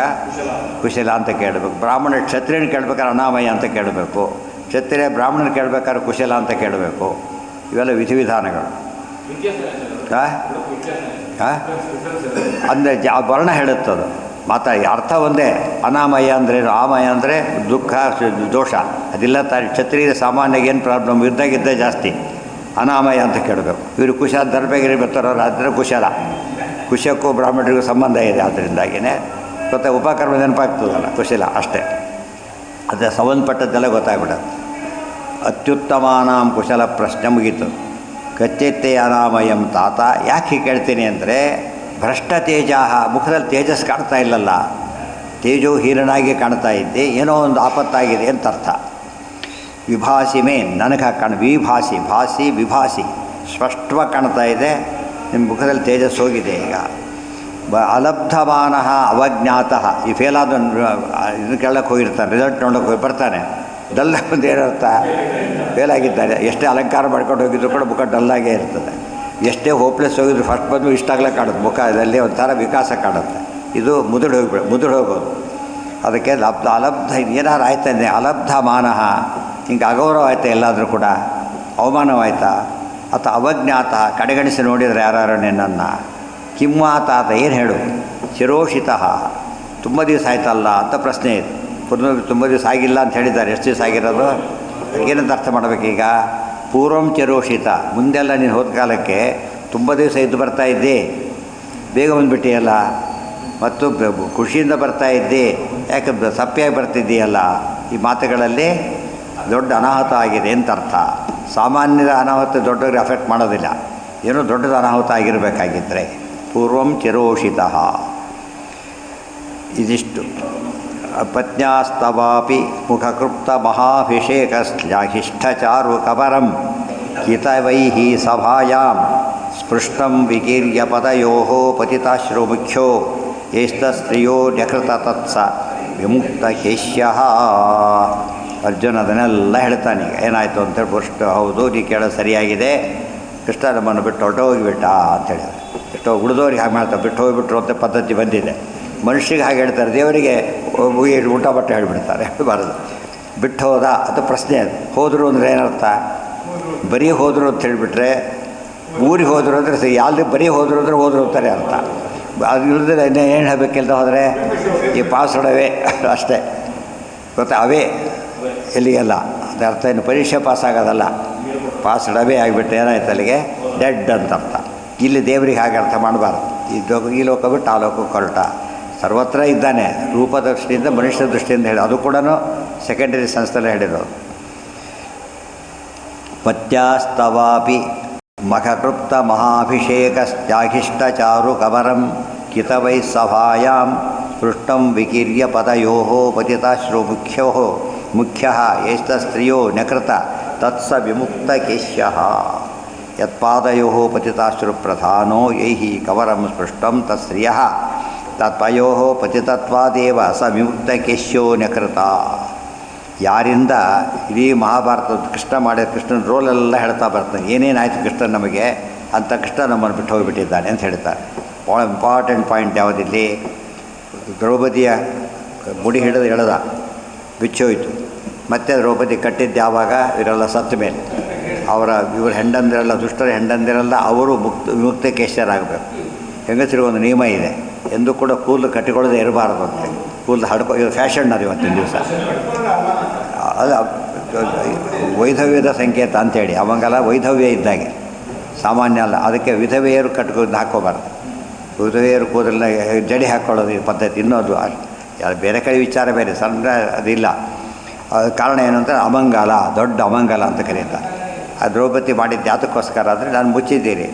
ಕುಶಲ ಅಂತ ಕೇಳಬೇಕು. ಬ್ರಾಹ್ಮಣ ಕ್ಷತ್ರಿಯನ ಕೇಳ್ಬೇಕಾದ್ರೆ ಅನಾಮಯ ಅಂತ ಕೇಳಬೇಕು, ಕ್ಷತ್ರಿಯ ಬ್ರಾಹ್ಮಣನ ಕೇಳ್ಬೇಕಾದ್ರೆ ಕುಶಲ ಅಂತ ಕೇಳಬೇಕು. ಇವೆಲ್ಲ ವಿಧಿವಿಧಾನಗಳು. ಅಂದರೆ ವರ್ಣ ಹೇಳುತ್ತದು ಅರ್ಥ ಒಂದೇ. ಅನಾಮಯ ಅಂದರೆ ಆಮಯ ಅಂದರೆ ದುಃಖ ದೋಷ, ಅದಿಲ್ಲ ತಾಯಿ. ಕ್ಷತ್ರಿಯ ಸಾಮಾನ್ಯವಾಗಿ ಏನು ಪ್ರಾಬ್ಲಮ್ ಇದ್ದಾಗಿದ್ದೇ ಜಾಸ್ತಿ, ಅನಾಮಯ ಅಂತ ಕೇಳಬೇಕು. ಇವರು ಕುಶ ದರ್ಬೆಗಿರಿ ಬರ್ತಾರವ್ರು, ಆದರೆ ಕುಶಲ. ಕುಶಕ್ಕೂ ಬ್ರಾಹ್ಮಣರಿಗೂ ಸಂಬಂಧ ಇದೆ, ಅದರಿಂದಾಗಿಯೇ ಗೊತ್ತ ಉಪಕರ್ಮ ನೆನಪಾಗ್ತದಲ್ಲ, ಕುಶಲ ಅಷ್ಟೇ. ಅದೇ ಸಂಬಂಧಪಟ್ಟದ್ದೆಲ್ಲ ಗೊತ್ತಾಗ್ಬಿಡೋದು. ಅತ್ಯುತ್ತಮಾನಾಂ ಕುಶಲ ಪ್ರಶ್ನೆ ಮುಗೀತು. ಕಚ್ಚಿತ್ತೆ ಅನಾಮಯಂ ತಾತ. ಯಾಕೆ ಹೀಗೆ ಕೇಳ್ತೀನಿ ಅಂದರೆ, ಭ್ರಷ್ಟ ತೇಜಾಹ, ಮುಖದಲ್ಲಿ ತೇಜಸ್ ಕಾಣ್ತಾ ಇಲ್ಲಲ್ಲ, ತೇಜೋ ಹೀರನಾಗಿ ಕಾಣ್ತಾ ಇದ್ದೆ, ಏನೋ ಒಂದು ಆಪತ್ತಾಗಿದೆ ಅಂತ ಅರ್ಥ. ವಿಭಾಸಿ ಮೇ, ನನಗೆ ವಿಭಾಸಿ, ಭಾಸಿ ವಿಭಾಸಿ, ಸ್ಪಷ್ಟವಾಗಿ ಕಾಣ್ತಾ ಇದೆ, ನಿಮ್ಮ ಮುಖದಲ್ಲಿ ತೇಜಸ್ ಹೋಗಿದೆ. ಈಗ ಅಲಬ್ಧಮಾನಃ ಅವಜ್ಞಾತಃ, ಈ ಫೇಲಾದ ಇದನ್ನು ಕೇಳಕ್ಕೆ ಹೋಗಿರ್ತಾನೆ, ರಿಸಲ್ಟ್ ನೋಡೋಕೆ ಹೋಗಿ ಬರ್ತಾನೆ, ಡಲ್ ಬಂದು ಏನರ್ಥ ಫೇಲಾಗಿದ್ದಾರೆ. ಎಷ್ಟೇ ಅಲಂಕಾರ ಮಾಡ್ಕೊಂಡು ಹೋಗಿದ್ರು ಕೂಡ ಮುಖ ಡಲ್ಲಾಗೇ ಇರ್ತದೆ. ಎಷ್ಟೇ ಹೋಪ್ಲೆಸ್ ಹೋಗಿದ್ರು ಫಸ್ಟ್ ಬಂದು ಇಷ್ಟಾಗಲೇ ಕಾಣುತ್ತೆ ಮುಖದಲ್ಲಿ ಒಂಥರ ವಿಕಾಸ ಕಾಣುತ್ತೆ. ಇದು ಮುದುಡು ಹೋಗೋದು. ಅದಕ್ಕೆ ಅಲಬ್ಧ ಏನಾರು ಆಯ್ತಾನೆ ಅಲಬ್ಧ ಮಾನಃ, ಹಿಂಗೆ ಅಗೌರವ ಆಯ್ತಾ ಎಲ್ಲಾದರೂ ಕೂಡ ಅವಮಾನವಾಯ್ತಾ ಅಥವಾ ಅವಜ್ಞಾತ ಕಡೆಗಣಿಸಿ ನೋಡಿದರೆ ಯಾರು ನಿನ್ನನ್ನು ಕಿಮ್ಮಾತ ಆತ ಏನು ಹೇಳು ಚಿರೋಷಿತ ತುಂಬ ದಿವಸ ಆಯ್ತಲ್ಲ ಅಂತ ಪ್ರಶ್ನೆ ಇದೆ. ತುಂಬ ದಿವಸ ಆಗಿಲ್ಲ ಅಂತ ಹೇಳಿದ್ದಾರೆ. ಎಷ್ಟು ದಿವಸ ಆಗಿರೋದು ಏನಂತ ಅರ್ಥ ಮಾಡಬೇಕೀಗ? ಪೂರ್ವಂ ಚಿರೋಷಿತ, ಮುಂದೆಲ್ಲ ನೀನು ಹೋದ ಕಾಲಕ್ಕೆ ತುಂಬ ದಿವಸ ಇದ್ದು ಬರ್ತಾ ಇದ್ದೆ, ಬೇಗ ಬಂದುಬಿಟ್ಟಿಯಲ್ಲ, ಮತ್ತು ಖುಷಿಯಿಂದ ಬರ್ತಾ ಇದ್ದೆ, ಯಾಕೆ ಸಪ್ಪೆಯಾಗಿ ಬರ್ತಿದ್ದೀಯಲ್ಲ. ಈ ಮಾತುಗಳಲ್ಲಿ ದೊಡ್ಡ ಅನಾಹುತ ಆಗಿದೆ ಅಂತ ಅರ್ಥ. ಸಾಮಾನ್ಯದ ಅನಾಹುತ ದೊಡ್ಡವ್ರಿಗೆ ಅಫೆಕ್ಟ್ ಮಾಡೋದಿಲ್ಲ, ಏನೋ ದೊಡ್ಡದು ಅನಾಹುತ ಆಗಿರಬೇಕಾಗಿದ್ದರೆ. ಪೂರ್ವಂ ಚಿರೋಷಿತ. ಇದಿಷ್ಟು ಪತ್ನ್ಯಾಸ್ತವಾಪಿ ಮುಖಕೃಪ್ತ ಮಹಾಭಿಷೇಕಶ್ಲಾಘಿಷ್ಠಚಾರು ಕವರಂ ಹಿತವೈಹಿ ಸಭಾಯಾಂ ಸ್ಪೃಷ್ಟಂ ವಿಕೀರ್ಯ ಪದಯೋಃ ಪತಿತಾಶ್ರುಮುಖ್ಯೋ ಯೈಸ್ತಸ್ತ್ರಿಯೋ ನ್ಯಕೃತ ತತ್ಸ ವಿಮುಕ್ತ ಕೇಶ್ಯಃ. ಅರ್ಜುನ ಅದನ್ನೆಲ್ಲ ಹೇಳ್ತಾನೆ. ಏನಾಯಿತು ಅಂತೇಳಿ ಫಸ್ಟ್ ಹೌದು ನೀ ಕೇಳೋದು ಸರಿಯಾಗಿದೆ, ಕೃಷ್ಣ ನಮ್ಮನ್ನು ಬಿಟ್ಟು ಹೊರಟೋಗಿಬಿಟ್ಟ ಅಂತೇಳಿದ. ಎಷ್ಟೋ ಉಳಿದವ್ರಿಗೆ ಹಾಗೆ ಮಾಡ್ತಾರೆ, ಬಿಟ್ಟು ಹೋಗಿಬಿಟ್ರು ಅಂತ ಪದ್ಧತಿ ಬಂದಿದೆ. ಮನುಷ್ಯರಿಗೆ ಹಾಗೆ ಹೇಳ್ತಾರೆ, ದೇವರಿಗೆ ಊಟ ಬಟ್ಟೆ ಹೇಳಿಬಿಡ್ತಾರೆ. ಹೇಳಬಾರದು. ಬಿಟ್ಟು ಹೋದ ಅದು ಪ್ರಶ್ನೆ. ಅದು ಹೋದರು ಅಂದರೆ ಏನರ್ಥ? ಬರೀ ಹೋದರು ಅಂತ ಹೇಳಿಬಿಟ್ರೆ, ಊರಿಗೆ ಹೋದರು ಅಂದರೆ ಸರಿ, ಯಾವ್ದು ಬರೀ ಹೋದರು ಅಂದರೆ ಹೋದರು ಅಂತಾರೆ ಅರ್ಥ. ಅದು ಇಳಿದ್ರೆ ಇನ್ನೂ ಏನು ಹೇಳಬೇಕಿಲ್ದ ಹೋದರೆ ಈ ಪಾಸ್ವರ್ಡವೇ ಅಷ್ಟೇ ಗೊತ್ತಾ, ಅವೇ ಎಲ್ಲಿಗೆಲ್ಲ ಅದು ಅರ್ಥ. ಇನ್ನು ಪರೀಕ್ಷೆ ಪಾಸ್ ಆಗೋದಲ್ಲ, ಪಾಸ್ವರ್ಡವೇ ಆಗಿಬಿಟ್ಟು ಏನಾಯ್ತು ಅಲ್ಲಿಗೆ ಡೆಡ್ ಅಂತ ಅರ್ಥ. ಇಲ್ಲಿ ದೇವರಿಗೆ ಹಾಗೆ ಅರ್ಥ ಮಾಡಬಾರ್ದು. ಈ ಲೋಕ ಬಿಟ್ಟು ಆ ಲೋಕಕ್ಕೆ ಹೊರಟ, ಸರ್ವತ್ರ ಇದ್ದಾನೆ. ರೂಪದೃಷ್ಟಿಯಿಂದ ಮನುಷ್ಯ ದೃಷ್ಟಿಯಿಂದ ಹೇಳಿ, ಅದು ಕೂಡ ಸೆಕೆಂಡರಿ ಸಂಸ್ಥೆಲ್ಲೇ ಹೇಳಿರೋದು. ಪತ್ಯಾಸ್ತವಾಪಿ ಮಖಕೃಪ್ತ ಮಹಾಭಿಷೇಕಶ್ಲಾಘಿಷ್ಠಚಾರು ಕವರಂ ಕಿತವೈ ಸಭಾಯಾಂ ಸ್ಪೃಷ್ಟಂ ವಿಕೀರ್ಯ ಪದಯೋಃ ಪತಿತಾಶ್ರುಮುಖ್ಯೋ ಮುಖ್ಯಃ ಯೈಸ್ತಸ್ತ್ರಿಯೋ ನಕೃತ ತತ್ಸ ವಿಮುಕ್ತ ಕೇಶ್ಯಃ ಯತ್ಪಾದಯೋಃ ಪತಿತಾಶ್ರುಪ್ರಧಾನೋ ಯೈಹಿ ಕವರಂ ಸ್ಪೃಷ್ಟಂ ತತ್ಸ್ತ್ರಿಯಃ ತತ್ಪಯೋಃ ಪತಿತತ್ವಾದೇವ ಸ ವಿಮುಕ್ತ ಕೇಶ್ಯೋ ನಕೃತ. ಯಾರಿಂದ ಇಡೀ ಮಹಾಭಾರತ ಕೃಷ್ಣ ಮಾಡಿದ ಕೃಷ್ಣನ ರೋಲೆಲ್ಲ ಹೇಳ್ತಾ ಬರ್ತಾನೆ. ಏನೇನಾಯಿತು ಕೃಷ್ಣ ನಮಗೆ ಅಂತ, ಕೃಷ್ಣ ನಮ್ಮನ್ನು ಬಿಟ್ಟು ಹೋಗಿಬಿಟ್ಟಿದ್ದಾನೆ ಅಂತ ಹೇಳ್ತಾರೆ. ಭಾಳ ಇಂಪಾರ್ಟೆಂಟ್ ಪಾಯಿಂಟ್ ಯಾವುದಿಲ್ಲಿ? ದ್ರೌಪದಿಯ ಮುಡಿ ಹಿಡಿದು ಎಳೆದ, ಬಿಚ್ಚೋಯ್ತು. ಮತ್ತು ದ್ರೌಪದಿ ಕಟ್ಟಿದ್ದು ಯಾವಾಗ? ಇವರೆಲ್ಲ ಸತ್ತ ಮೇಲೆ. ಇವ್ರ ಹೆಂಡಂದಿರಲ್ಲ, ದುಷ್ಟರ ಹೆಂಡಂದಿರಲ್ಲ, ಅವರು ವಿಮುಕ್ತ ಕೇಶ್ಯರಾಗಬೇಕು. ಹೆಂಗಸರಿಗೆ ಒಂದು ನಿಯಮ ಇದೆ, ಎಂದೂ ಕೂಡ ಕೂದಲು ಕಟ್ಟಿಕೊಳ್ಳದೆ ಇರಬಾರ್ದು ಅಂತೆ. ಕೂದಲು ಇದು ಫ್ಯಾಷನ್ ಅದು ಇವತ್ತಿನ ದಿವಸ. ಅದು ವೈಧವ್ಯದ ಸಂಕೇತ ಅಂಥೇಳಿ. ಅವಂಗೆಲ್ಲ ವೈಧವ್ಯ ಇದ್ದಾಗೆ, ಸಾಮಾನ್ಯ ಅಲ್ಲ. ಅದಕ್ಕೆ ವಿಧವೆಯರು ಕಟ್ಕೊಂಡು ಹಾಕ್ಕೋಬಾರ್ದು. ವಿಧವೆಯರು ಕೂದಲನ್ನ ಜಡಿ ಹಾಕ್ಕೊಳ್ಳೋದು ಈ ಪದ್ಧತಿ. ಇನ್ನೊಂದು ಬೇರೆ ಕಡೆ ವಿಚಾರ ಬೇರೆ, ಸಣ್ಣ ಅದಿಲ್ಲ. ಕಾರಣ ಏನು ಅಂತ, ಅಮಂಗಲ, ದೊಡ್ಡ ಅಮಂಗಲ ಅಂತ ಕರೀತಾರೆ. ಆ ದ್ರೌಪದಿ ಮಾಡಿದ್ದು ಯಾತಕ್ಕೋಸ್ಕರ ಅಂದರೆ, ನಾನು ಮುಚ್ಚಿದ್ದೀನಿ,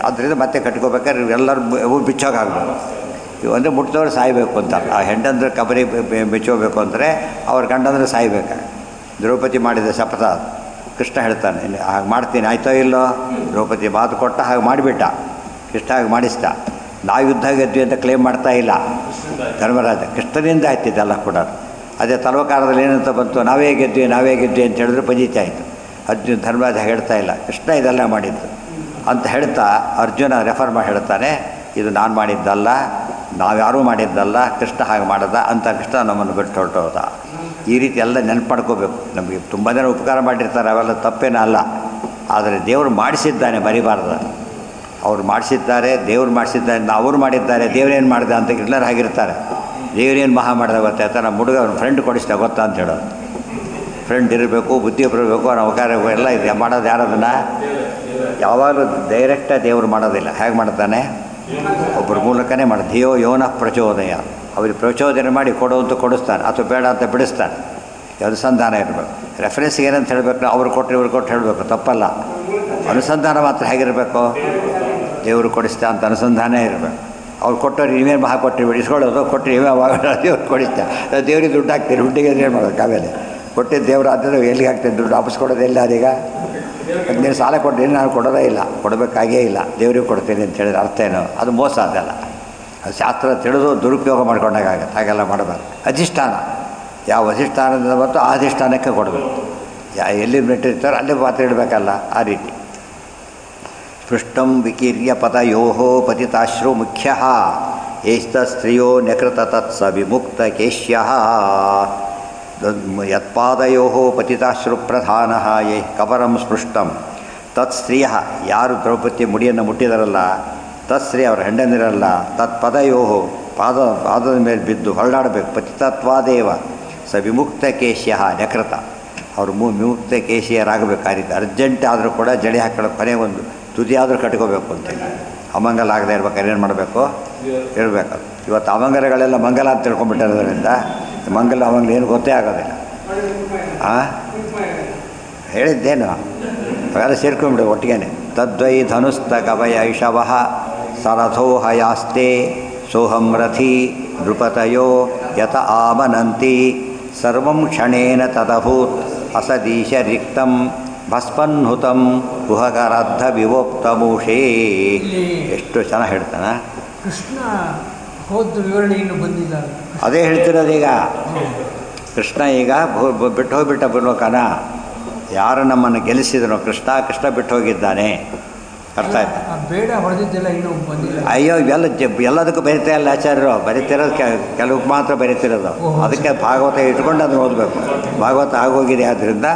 ಅದರಿಂದ ಮತ್ತೆ ಕಟ್ಕೋಬೇಕಾದ್ರೆ ಎಲ್ಲರೂ ಬಿಚ್ಚೋಗಾಗ್ಬೋದು. ಅಂದರೆ ಮುಟ್ಟಿದವ್ರು ಸಾಯಬೇಕು ಅಂತ. ಆ ಹೆಂಡಂದ್ರೆ ಕಬರಿ ಬಿಚ್ಚೋಬೇಕು ಅಂದರೆ ಅವ್ರ ಗಂಡಂದ್ರೆ ಸಾಯ್ಬೇಕು. ದ್ರೌಪದಿ ಮಾಡಿದ ಶಪಥ. ಕೃಷ್ಣ ಹೇಳ್ತಾನೆ, ಹಾಗೆ ಮಾಡ್ತೀನಿ ಆಯ್ತೋ ಇಲ್ಲೋ. ದ್ರೌಪದಿ ಮಾತು ಕೊಟ್ಟ, ಹಾಗೆ ಮಾಡಿಬಿಟ್ಟ. ಕೃಷ್ಣ ಹಾಗೆ ಮಾಡಿಸ್ದ. ನಾವು ಯುದ್ಧ ಗೆದ್ವಿ ಅಂತ ಕ್ಲೇಮ್ ಮಾಡ್ತಾ ಇಲ್ಲ ಧರ್ಮರಾಜ, ಕೃಷ್ಣನಿಂದ ಆಯ್ತಿದ್ದೆಲ್ಲ ಕೂಡ. ಅದೇ ತಲವಕಾರದಲ್ಲಿ ಏನಂತ ಬಂತು, ನಾವೇ ಗೆದ್ವಿ ಅಂತ ಹೇಳಿದ್ರೆ ಪಂಜಿತ ಆಯಿತು. ಅರ್ಜುನ ಧರ್ಮರಾಜ ಹೇಳ್ತಾ ಇಲ್ಲ, ಕೃಷ್ಣ ಇದೆಲ್ಲ ಮಾಡಿದ್ದು ಅಂತ ಹೇಳ್ತಾ ಅರ್ಜುನ ರೆಫರ್ ಮಾಡಿ ಹೇಳ್ತಾನೆ, ಇದು ನಾನು ಮಾಡಿದ್ದಲ್ಲ, ನಾವ್ಯಾರೂ ಮಾಡಿದ್ದಲ್ಲ, ಕೃಷ್ಣ ಹಾಗೆ ಮಾಡದ ಅಂತ. ಕೃಷ್ಣ ನಮ್ಮನ್ನು ಬಿಟ್ಟು ಹೊರಟೋದ. ಈ ರೀತಿ ಎಲ್ಲ ನೆನಪು ಮಾಡ್ಕೋಬೇಕು. ನಮಗೆ ತುಂಬ ಜನ ಉಪಕಾರ ಮಾಡಿರ್ತಾರೆ, ಅವೆಲ್ಲ ತಪ್ಪೇನೂ ಅಲ್ಲ. ಆದರೆ ದೇವರು ಮಾಡಿಸಿದ್ದಾನೆ, ಮರಿಬಾರ್ದು. ಅವ್ರು ಮಾಡಿಸಿದ್ದಾರೆ, ದೇವ್ರು ಮಾಡಿಸಿದ್ದಾರೆ, ಅವರು ಮಾಡಿದ್ದಾರೆ, ದೇವರೇನು ಮಾಡಿದ ಅಂತ ಎಲ್ಲರೂ ಆಗಿರ್ತಾರೆ. ದೇವರೇನು ಮಹಾ ಮಾಡಿದ ಗೊತ್ತಾಯ್ತ, ನಮ್ಮ ಹುಡುಗ ಅವ್ನ ಫ್ರೆಂಡ್ ಕೊಡಿಸ್ತಾ ಗೊತ್ತಾ ಅಂತ ಹೇಳೋದು. ಫ್ರೆಂಡ್ ಇರಬೇಕು, ಬುದ್ಧಿ ಬರಬೇಕು, ಅವ್ನ ಅವಕಾರ ಎಲ್ಲ ಇದೆ. ಮಾಡೋದು ಯಾರದನ್ನು ಯಾವಾಗಲೂ ಡೈರೆಕ್ಟಾಗಿ ದೇವರು ಮಾಡೋದಿಲ್ಲ. ಹೇಗೆ ಮಾಡ್ತಾನೆ? ಒಬ್ಬರ ಮೂಲಕನೇ ಮಾಡಿ. ಧಿಯೋ ಯೋನ ಪ್ರಚೋದಯ, ಅವ್ರಿಗೆ ಪ್ರಚೋದನೆ ಮಾಡಿ ಕೊಡುವಂತ ಕೊಡಿಸ್ತಾನೆ, ಅಥವಾ ಬೇಡ ಅಂತ ಬಿಡಿಸ್ತಾನೆ. ಅನುಸಂಧಾನ ಇರಬೇಕು. ರೆಫರೆನ್ಸ್ಗೆ ಏನಂತ ಹೇಳಬೇಕು, ಅವ್ರು ಕೊಟ್ಟರೆ ಇವ್ರು ಕೊಟ್ಟು ಹೇಳಬೇಕು, ತಪ್ಪಲ್ಲ. ಅನುಸಂಧಾನ ಮಾತ್ರ ಹೇಗಿರಬೇಕು? ದೇವರು ಕೊಡಿಸ್ತಾ ಅಂತ ಅನುಸಂಧಾನ ಇರಬೇಕು. ಅವ್ರು ಕೊಟ್ಟವ್ರು ನೀವೇನು ಮಹಾ ಕೊಟ್ಟರು ಇಸ್ಕೊಳ್ಳೋದು, ಕೊಟ್ಟರೆ ನೀವೇ ಅವಾಗ ದೇವ್ರು ಕೊಡಿಸ್ತಾ. ದೇವ್ರಿಗೆ ದುಡ್ಡು ಹಾಕ್ತೀರಿ, ದುಡ್ಡಿಗೆ ಏನು ಮಾಡೋದು? ಆಮೇಲೆ ಕೊಟ್ಟಿದ್ದು ದೇವ್ರು ಆದರೆ ಎಲ್ಲಿಗೆ ಹಾಕ್ತೀನಿ ದುಡ್ಡು? ವಾಪಸ್ ಕೊಡೋದೇ ಇಲ್ಲ. ಅದೀಗ ನೀನು ಸಾಲ ಕೊಟ್ಟಿದ್ದೀನಿ, ನಾನು ಕೊಡೋದೇ ಇಲ್ಲ, ಕೊಡಬೇಕಾಗೇ ಇಲ್ಲ, ದೇವ್ರಿಗೆ ಕೊಡ್ತೀನಿ ಅಂತ ಹೇಳಿದ್ರೆ ಅರ್ಥ ಏನು? ಅದು ಮೋಸ. ಅದಲ್ಲ, ಅದು ಶಾಸ್ತ್ರ ತಿಳಿದು ದುರುಪಯೋಗ ಮಾಡ್ಕೊಂಡಾಗತ್ತೆ. ಹಾಗೆಲ್ಲ ಮಾಡಬಾರ್ದು. ಅಧಿಷ್ಠಾನ ಯಾವ ಅಧಿಷ್ಠಾನದಿಂದ ಬಂತು ಆ ಅಧಿಷ್ಠಾನಕ್ಕೆ ಕೊಡಬೇಕು. ಎಲ್ಲಿ ನೆಟ್ಟಿರ್ತಾರೋ ಅಲ್ಲೇ ಪಾತ್ರ ಇಡಬೇಕಲ್ಲ, ಆ ರೀತಿ. ಸ್ಪೃಷ್ಟಂ ವಿಕೀರ್ಯ ಪದಯೋ ಪತಿತಾಶ್ರು ಮುಖ್ಯ ಏಷ್ಟ ಸ್ತ್ರೀಯೋ ನಕೃತ ತತ್ಸ ವಿಮುಕ್ತ ಕೇಶ್ಯ ಯತ್ಪಾದಯೋ ಪತಿತಾಶ್ರು ಪ್ರಧಾನ ಯೇ ಕಪರಂ ಸ್ಪೃಷ್ಟಂ ತತ್ ಸ್ತ್ರೀಯ ಯಾರು ದ್ರೌಪದಿ ಮುಡಿಯನ್ನು ಮುಟ್ಟಿದರಲ್ಲ, ತತ್ ಸ್ತ್ರೀ ಅವರ ಹೆಂಡನಿರಲ್ಲ, ತತ್ ಪದಯೋ ಪಾದದ ಮೇಲೆ ಬಿದ್ದು ಹೊರಡಾಡಬೇಕು. ಪತಿತತ್ವಾದೇವ ಸ ವಿಮುಕ್ತ ಕೇಶ್ಯ ನಕೃತ ಅವರು ವಿಮುಕ್ತ ಕೇಶಿಯರಾಗಬೇಕು. ಆ ರೀತಿ ಅರ್ಜೆಂಟ್ ಆದರೂ ಕೂಡ ಜಡಿ ಹಾಕೊಳ್ಳೋ ಕೊನೆ ಒಂದು ತುದಿ ಆದರೂ ಕಟ್ಕೋಬೇಕು ಅಂತೇಳಿ. ಅಮಂಗಲ ಆಗದೆ ಇರ್ಬೇಕಾದ್ರೆ ಏನು ಮಾಡಬೇಕು, ಇರಬೇಕು. ಇವತ್ತು ಅಮಂಗಲಗಳೆಲ್ಲ ಮಂಗಲ ಅಂತ ತಿಳ್ಕೊಂಡ್ಬಿಟ್ಟಿರೋದ್ರಿಂದ ಮಂಗಲ ಅಮಂಗಲ ಏನು ಗೊತ್ತೇ ಆಗೋದಿಲ್ಲ. ಹೇಳಿದ್ದೇನು ಅವೆಲ್ಲ ಸೇರ್ಕೊಂಡ್ಬಿಡು ಒಟ್ಟಿಗೆ. ತದ್ವೈ ಧನುಸ್ತ ಕವಯ ಐಷವಃ ಸರಥೋಹಯಾಸ್ತೆ ಸೋಹಂ ರಥಿ ನೃಪತಯೋ ಯತ ಆಮನಂತಿ ಸರ್ವಂ ಕ್ಷಣೇನ ತದಭೂತ್ ಅಸದೀಶ ರಿಕ್ತಂ ಭಸ್ಮನ್ಹುತಂ ಕುಹಕರದ್ಧ ವಿವೋಕ್ತಮೂಷೇ. ಎಷ್ಟು ಚೆನ್ನಾಗಿ ಹೇಳ್ತಾನೆ ಕೃಷ್ಣ. ಹೋದ ವಿವರಣೆ ಇನ್ನು ಬಂದಿಲ್ಲ. ಅದೇ ಹೇಳ್ತಿರೋದೀಗ. ಕೃಷ್ಣ ಈಗ ಬಿಟ್ಟು ಹೋಗಿಬಿಟ್ಟ ಬಿಡ್ಬೇಕನ. ಯಾರು ನಮ್ಮನ್ನು ಗೆಲ್ಲಿಸಿದನೋ ಕೃಷ್ಣ ಬಿಟ್ಟು ಹೋಗಿದ್ದಾನೆ. ಅರ್ಥ ಆಯ್ತು. ಬೇಡ ಹೊಡೆದಿದ್ದೆಲ್ಲ ಇನ್ನೂ ಬಂದಿಲ್ಲ. ಅಯ್ಯೋ ಎಲ್ಲದಕ್ಕೂ ಬರೀತಾ ಇಲ್ಲ ಆಚಾರ್ಯರು. ಬರೀತಿರೋದು ಕೆಲವು ಮಾತ್ರ ಬರೀತಿರೋದು. ಅದಕ್ಕೆ ಭಾಗವತ ಇಟ್ಕೊಂಡು ಅದನ್ನು ಓದಬೇಕು. ಭಾಗವತ ಆಗೋಗಿದೆ ಆದ್ದರಿಂದ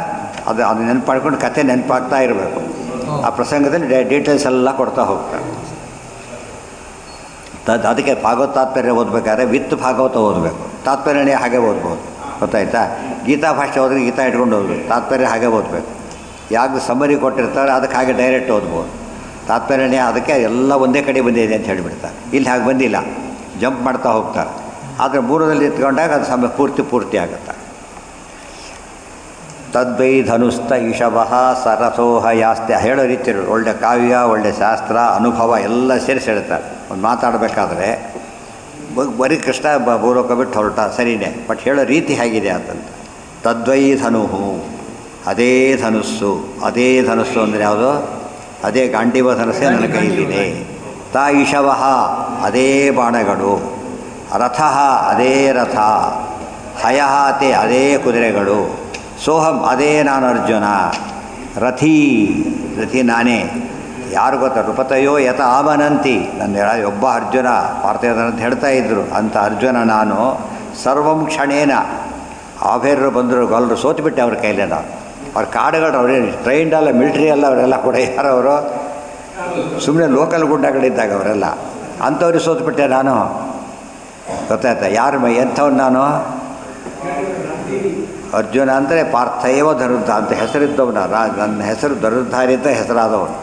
ಅದು ನೆನಪಾಡ್ಕೊಂಡು ಕಥೆ ನೆನಪಾಗ್ತಾ ಇರಬೇಕು. ಆ ಪ್ರಸಂಗದಲ್ಲಿ ಡೀಟೇಲ್ಸ್ ಎಲ್ಲ ಕೊಡ್ತಾ ಹೋಗ್ತಾರೆ. ಅದಕ್ಕೆ ಭಾಗವತ ತಾತ್ಪರ್ಯ ಓದಬೇಕಾದ್ರೆ ವಿತ್ ಭಾಗವತ ಓದಬೇಕು. ತಾತ್ಪರ್ಯನೇ ಹಾಗೆ ಓದ್ಬೋದು. ಗೊತ್ತಾಯ್ತಾ? ಗೀತಾ ಭಾಷೆ ಹೋದ್ರೆ ಗೀತಾ ಇಟ್ಕೊಂಡು ಓದಬೇಕು. ತಾತ್ಪರ್ಯ ಹಾಗೆ ಓದಬೇಕು. ಯಾಕೆ ಸಮರಿ ಕೊಟ್ಟಿರ್ತಾರೆ ಅದಕ್ಕೆ ಹಾಗೆ ಡೈರೆಕ್ಟ್ ಓದ್ಬೋದು. ತಾತ್ಪರ್ಯನೇ ಅದಕ್ಕೆ ಎಲ್ಲ ಒಂದೇ ಕಡೆ ಬಂದಿದೆ ಅಂತ ಹೇಳಿಬಿಡ್ತಾರೆ. ಇಲ್ಲಿ ಹಾಗೆ ಬಂದಿಲ್ಲ, ಜಂಪ್ ಮಾಡ್ತಾ ಹೋಗ್ತಾರೆ. ಆದರೆ ಮೂರದಲ್ಲಿ ಎತ್ಕೊಂಡಾಗ ಅದು ಸಮಯ ಪೂರ್ತಿ ಆಗುತ್ತೆ. ತದ್ವೈ ಧನುಸ್ತ ಇಷವಃ ಸರಥೋಹ ಯಾಸ್ತ್ಯ ಹೇಳೋ ರೀತಿ ಒಳ್ಳೆ ಕಾವ್ಯ, ಒಳ್ಳೆ ಶಾಸ್ತ್ರ, ಅನುಭವ ಎಲ್ಲ ಸೇರಿಸಿ ಹೇಳ್ತಾರೆ. ಒಂದು ಮಾತಾಡಬೇಕಾದ್ರೆ ಬರೀ ಕೃಷ್ಣ ಭೂಲೋಕ ಬಿಟ್ಟು ಹೊರಟ ಸರಿಯೇ, ಬಟ್ ಹೇಳೋ ರೀತಿ ಹೇಗಿದೆ ಅಂತಂತ. ತದ್ವೈ ಧನುಹು ಅದೇ ಧನುಸ್ಸು. ಅದೇ ಧನುಸ್ಸು ಅಂದರೆ ಯಾವುದು? ಅದೇ ಗಾಂಡೀವ ಧನಸ್ಸೇ ನನ್ನ ಕೈಲಿದೆ. ತಾ ಇಷವಃ ಅದೇ ಬಾಣಗಳು. ರಥ ಅದೇ ರಥ. ಹಯಹಾತೆ ಅದೇ ಕುದುರೆಗಳು. ಸೋಹಂ ಅದೇ ನಾನು ಅರ್ಜುನ. ರಥಿ ನಾನೇ. ಯಾರು ಗೊತ್ತಾ? ನೃಪತಯೋ ಯತ ಆಮನಂತಿ. ನನ್ನ ಒಬ್ಬ ಅರ್ಜುನ ಪಾರ್ಥಿವದಂತ ಹೇಳ್ತಾ ಇದ್ದರು. ಅಂಥ ಅರ್ಜುನ ನಾನು. ಸರ್ವಂ ಕ್ಷಣೇನ ಆಭೇರರು ಬಂದರು, ಗೊಲ್ಲರು ಸೋತುಬಿಟ್ಟೆ ಅವ್ರ ಕೈಲೇ. ನಾನು ಅವ್ರ ಕಾಡುಗಳು ಅವರೇ ಟ್ರೈನ್ಡ್ ಅಲ್ಲ, ಮಿಲ್ಟ್ರಿ ಅಲ್ಲ, ಅವರೆಲ್ಲ ಕೂಡ ಯಾರವರು ಸುಮ್ಮನೆ ಲೋಕಲ್ ಗುಡ್ಡಗಳಿದ್ದಾಗ ಅವರೆಲ್ಲ. ಅಂಥವ್ರಿಗೆ ಸೋತುಬಿಟ್ಟೆ ನಾನು. ಗೊತ್ತಾಯ್ತಾ? ಯಾರು ಎಂಥವ್ನು ನಾನು? ಅರ್ಜುನ ಅಂದರೆ ಪಾರ್ಥೇವ ಧನುರ್ಧ ಅಂತ ಹೆಸರಿದ್ದವನ. ನನ್ನ ಹೆಸರು ಧನುರ್ಧಾರಿ ಅಂತ ಹೆಸರಾದವನು.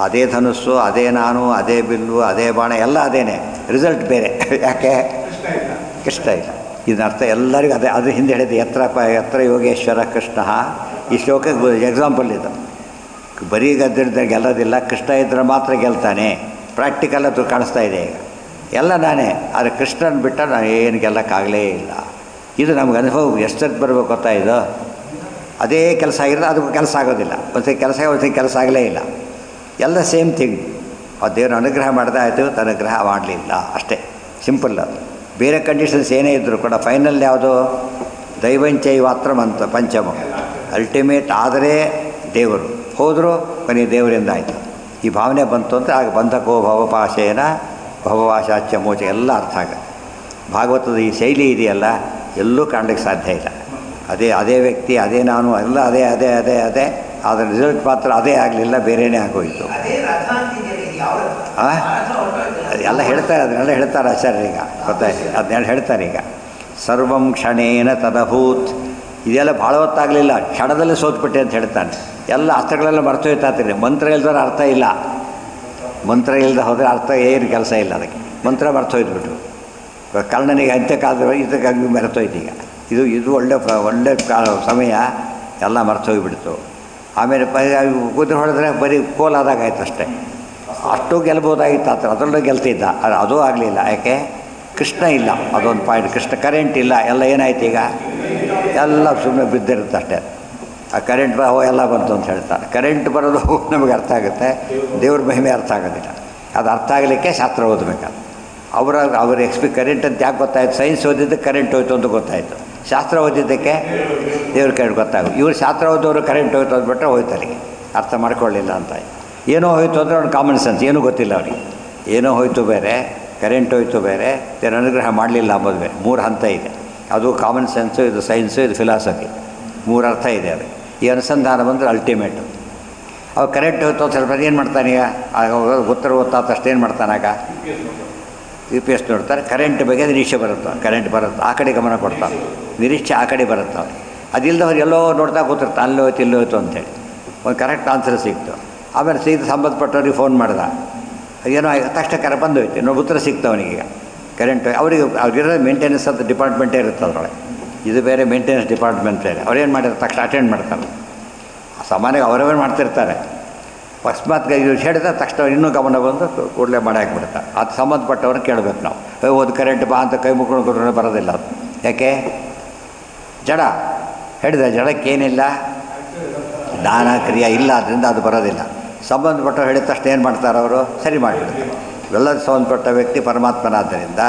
ಅದೇ ಧನುಸ್ಸು, ಅದೇ ನಾನು, ಅದೇ ಬಿಲ್ಲು, ಅದೇ ಬಾಣ, ಎಲ್ಲ ಅದೇನೆ. ರಿಸಲ್ಟ್ ಬೇರೆ. ಯಾಕೆ? ಕೃಷ್ಣ ಇಲ್ಲ. ಇದನ್ನ ಅರ್ಥ ಎಲ್ಲರಿಗೂ ಅದೇ. ಅದು ಹಿಂದೆ ಹೇಳಿದೆ, ಯತ್ರ ಯೋಗೇಶ್ವರ ಕೃಷ್ಣ. ಈ ಶ್ಲೋಕಕ್ಕೆ ಎಕ್ಸಾಂಪಲ್ ಇದು. ಬರೀ ಗದ್ದಿದ್ದರೆ ಗೆಲ್ಲೋದಿಲ್ಲ, ಕೃಷ್ಣ ಇದ್ದರೆ ಮಾತ್ರ ಗೆಲ್ತಾನೆ. ಪ್ರಾಕ್ಟಿಕಲ್ ಅದು ಕಾಣಿಸ್ತಾ ಇದೆ ಈಗ. ಎಲ್ಲ ನಾನೇ. ಆದರೆ ಕೃಷ್ಣನ ಬಿಟ್ಟ ನಾನು ಏನು ಗೆಲ್ಲಕ್ಕಾಗಲೇ ಇಲ್ಲ. ಇದು ನಮ್ಗೆ ಅನುಭವ ಎಷ್ಟೊತ್ತು ಬರಬೇಕು ಗೊತ್ತಾ? ಇದು ಅದೇ ಕೆಲಸ ಆಗಿರೋದು ಅದಕ್ಕೂ ಕೆಲಸ ಆಗೋದಿಲ್ಲ. ಒಂದ್ಸರಿ ಕೆಲಸ ಆಗಲೇ ಇಲ್ಲ. ಎಲ್ಲ ಸೇಮ್ ಥಿಂಗ್. ಆ ದೇವ್ರ ಅನುಗ್ರಹ ಮಾಡಿದೆ ಆಯಿತು, ಅನುಗ್ರಹ ಮಾಡಲಿಲ್ಲ, ಅಷ್ಟೇ. ಸಿಂಪಲ್ ಅದು. ಬೇರೆ ಕಂಡೀಷನ್ಸ್ ಏನೇ ಇದ್ದರೂ ಕೂಡ ಫೈನಲ್ ಯಾವುದು? ದೈವಂಚೈವಾತ್ರ ಮಂತ ಪಂಚಮ. ಅಲ್ಟಿಮೇಟ್ ಆದರೆ ದೇವರು, ಹೋದರೂ ಕೊನೆ ದೇವರಿಂದ ಆಯಿತು. ಈ ಭಾವನೆ ಬಂತು ಅಂದರೆ ಆಗ ಬಂಧಕೋ ಭವಪಾಶೇನ ಭವವಾಶಾಚ್ಯ ಮೋಚ ಎಲ್ಲ ಅರ್ಥ ಆಗುತ್ತೆ. ಭಾಗವತದ ಈ ಶೈಲಿ ಇದೆಯಲ್ಲ, ಎಲ್ಲೂ ಕಾಣಲಿಕ್ಕೆ ಸಾಧ್ಯ ಇಲ್ಲ. ಅದೇ ವ್ಯಕ್ತಿ, ಅದೇ ನಾನು, ಎಲ್ಲ ಅದೇ. ಆದರೆ ರಿಸಲ್ಟ್ ಮಾತ್ರ ಅದೇ ಆಗಲಿಲ್ಲ, ಬೇರೆಯೇ ಆಗೋಯಿತು. ಅದೆಲ್ಲ ಹೇಳ್ತಾರೆ, ಅದನ್ನೆಲ್ಲ ಹೇಳ್ತಾರೆ ಆಚಾರ್ಯರೀಗ. ಗೊತ್ತಾಯ್ತು? ಅದನ್ನೆಲ್ಲ ಹೇಳ್ತಾರೆ ಈಗ. ಸರ್ವಂ ಕ್ಷಣೇನ ತದಭೂತ್. ಇದೆಲ್ಲ ಭಾಳ ಹೊತ್ತಾಗಲಿಲ್ಲ, ಕ್ಷಣದಲ್ಲೇ ಸೋತ್ಬಿಟ್ಟೆ ಅಂತ ಹೇಳ್ತಾನೆ. ಎಲ್ಲ ಅರ್ಥಗಳೆಲ್ಲ ಮರ್ತೋಯ್ತಾಗ್ತದೆ. ಮಂತ್ರ ಇಲ್ದವ್ರು ಅರ್ಥ ಇಲ್ಲ. ಮಂತ್ರ ಇಲ್ಲದೆ ಹೋದರೆ ಅರ್ಥ ಏನು ಕೆಲಸ ಇಲ್ಲ. ಅದಕ್ಕೆ ಮಂತ್ರ ಮರ್ತೋಯ್ದುಬಿಟ್ರು. ಕರ್ಣನಿಗೆ ಅಂತ್ಯಕಾಲದ ಇದಕ್ಕಾಗಿ ಮರೆತೋಯ್ತು. ಈಗ ಇದು ಒಳ್ಳೆ ಸಮಯ. ಎಲ್ಲ ಮರ್ತೋಗಿಬಿಡ್ತು. ಆಮೇಲೆ ಕುದುರೆ ಹೊಡೆದ್ರೆ ಬರೀ ಕೋಲಾದಾಗ ಆಯ್ತು ಅಷ್ಟೇ. ಅಷ್ಟು ಗೆಲ್ಬೋದಾಗಿತ್ತು ಆತ. ಅದರಲ್ಲೂ ಗೆಲ್ತಿದ್ದ, ಆದರೆ ಅದೂ ಆಗಲಿಲ್ಲ. ಯಾಕೆ? ಕೃಷ್ಣ ಇಲ್ಲ. ಅದೊಂದು ಪಾಯಿಂಟ್. ಕೃಷ್ಣ ಕರೆಂಟ್ ಇಲ್ಲ. ಎಲ್ಲ ಏನಾಯ್ತು ಈಗ? ಎಲ್ಲ ಸುಮ್ಮನೆ ಬಿದ್ದಿರುತ್ತೆ ಅಷ್ಟೇ. ಆ ಕರೆಂಟ್ ಎಲ್ಲ ಬಂತು ಅಂತ ಹೇಳ್ತಾರೆ. ಕರೆಂಟ್ ಬರೋದು ನಮಗೆ ಅರ್ಥ ಆಗುತ್ತೆ, ದೇವ್ರ ಮಹಿಮೆ ಅರ್ಥ ಆಗೋದಿಲ್ಲ. ಅದು ಅರ್ಥ ಆಗಲಿಕ್ಕೆ ಶಾಸ್ತ್ರ ಓದಬೇಕಾದ್ರೆ ಅವ್ರ ಕರೆಂಟ್ ಅಂತ ಯಾಕೆ ಗೊತ್ತಾಯ್ತು? ಸೈನ್ಸ್ ಓದಿದ್ದಕ್ಕೆ ಕರೆಂಟ್ ಹೋಯ್ತು ಅಂತ ಗೊತ್ತಾಯಿತು. ಶಾಸ್ತ್ರ ಓದಿದ್ದಕ್ಕೆ ದೇವ್ರ ಕೈ ಗೊತ್ತಾಗೋದು. ಇವ್ರು ಶಾಸ್ತ್ರ ಓದೋರು ಕರೆಂಟ್ ಹೋಯ್ತು ಅಂದ್ಬಿಟ್ರೆ ಹೋಯ್ತಾರೆ, ಅರ್ಥ ಮಾಡ್ಕೊಳ್ಳಿಲ್ಲ ಅಂತ. ಏನೋ ಹೋಯ್ತು ಅಂದರೆ ಅವ್ನು ಕಾಮನ್ ಸೆನ್ಸ್, ಏನೂ ಗೊತ್ತಿಲ್ಲ ಅವನಿಗೆ. ಏನೋ ಹೋಯ್ತು ಬೇರೆ, ಕರೆಂಟ್ ಹೋಯ್ತು ಬೇರೆ, ದೇವ್ರ ಅನುಗ್ರಹ ಮಾಡಲಿಲ್ಲ ಅಂಬೋದು ಬೇರೆ. 3 ಹಂತ ಇದೆ. ಅದು ಕಾಮನ್ ಸೆನ್ಸು, ಇದು ಸೈನ್ಸು, ಇದು ಫಿಲಾಸಫಿ. 3 ಅರ್ಥ ಇದೆ ಅದು. ಈ ಅನುಸಂಧಾನ ಬಂದರೆ ಅಲ್ಟಿಮೇಟು. ಅವಾಗ ಕರೆಂಟ್ ಹೋಯ್ತು ಅಂತ ಸ್ವಲ್ಪ ಏನು ಮಾಡ್ತಾನೆ ಈಗ, ಆಗ ಉತ್ತರ ಗೊತ್ತಾದ ತಕ್ಷಣ ಏನು ಮಾಡ್ತಾನಾಗ UPS ನೋಡ್ತಾರೆ. ಕರೆಂಟ್ ಬಗ್ಗೆ ನಿರೀಕ್ಷೆ ಬರುತ್ತೆ, ಕರೆಂಟ್ ಬರುತ್ತೆ, ಆ ಕಡೆ ಗಮನ ಕೊಡ್ತಾನೆ, ನಿರೀಕ್ಷೆ ಆ ಕಡೆ ಬರುತ್ತೆ ಅವ್ರಿಗೆ. ಅದಿಲ್ಲದವ್ರು ಎಲ್ಲೋ ನೋಡ್ತಾ ಕೂತಿರ್ತಾರೆ, ಅಲ್ಲಿ ಹೋಯ್ತು ಇಲ್ಲಿ ಹೋಯ್ತು ಅಂತೇಳಿ. ಒಂದು ಕರೆಕ್ಟ್ ಆನ್ಸರ್ ಸಿಕ್ತು. ಆಮೇಲೆ ಸಂಬಂಧಪಟ್ಟವ್ರಿಗೆ ಫೋನ್ ಮಾಡ್ದ, ಏನೋ ತಕ್ಷಣ ಬಂದೋಯ್ತು, ಇನ್ನೊಂದು ಉತ್ತರ ಸಿಕ್ತು ಅವನಿಗೀಗ. ಕರೆಂಟ್ ಅವ್ರಿಗಿರೋ ಮೇಂಟೆನೆನ್ಸ್ ಅಂತ ಡಿಪಾರ್ಟ್ಮೆಂಟೇ ಇರುತ್ತೆ ಅದರೊಳಗೆ. ಇದು ಬೇರೆ, ಮೇಂಟೆನೆನ್ಸ್ ಡಿಪಾರ್ಟ್ಮೆಂಟ್ ಬೇರೆ. ಅವ್ರೇನು ಮಾಡಿದ್ರು ತಕ್ಷಣ ಅಟೆಂಡ್ ಮಾಡ್ತಾರೆ. ಸಾಮಾನ್ಯವಾಗಿ ಅವರವೇ ಮಾಡ್ತಿರ್ತಾರೆ. ಅಕಸ್ಮಾತ್ ಇದು ಹೇಳಿದ ತಕ್ಷಣ ಇನ್ನೂ ಗಮನ ಬಂದು ಕೂಡಲೇ ಮಾಡಿ ಹಾಕ್ಬಿಡ್ತಾರೆ. ಅದು ಸಂಬಂಧಪಟ್ಟವ್ರನ್ನ ಕೇಳಬೇಕು ನಾವು. ಓದು ಕರೆಂಟ್ ಬಾ ಅಂತ ಕೈ ಮುಕ್ಕೊಂಡು ಕೊಟ್ಟರೆ ಬರೋದಿಲ್ಲ ಅದು. ಯಾಕೆ? ಜಡ ಹೇಳಿದ ಜಡಕ್ಕೇನಿಲ್ಲ, ದಾನ ಕ್ರಿಯೆ ಇಲ್ಲ, ಅದರಿಂದ ಅದು ಬರೋದಿಲ್ಲ. ಸಂಬಂಧಪಟ್ಟವ್ರು ಹೇಳಿದ ತಕ್ಷಣ ಏನು ಮಾಡ್ತಾರೆ ಅವರು? ಸರಿ ಮಾಡಿಬಿಡ್ತಾರೆ. ಇವೆಲ್ಲದೂ ಸಂಬಂಧಪಟ್ಟ ವ್ಯಕ್ತಿ ಪರಮಾತ್ಮನಾದ್ದರಿಂದ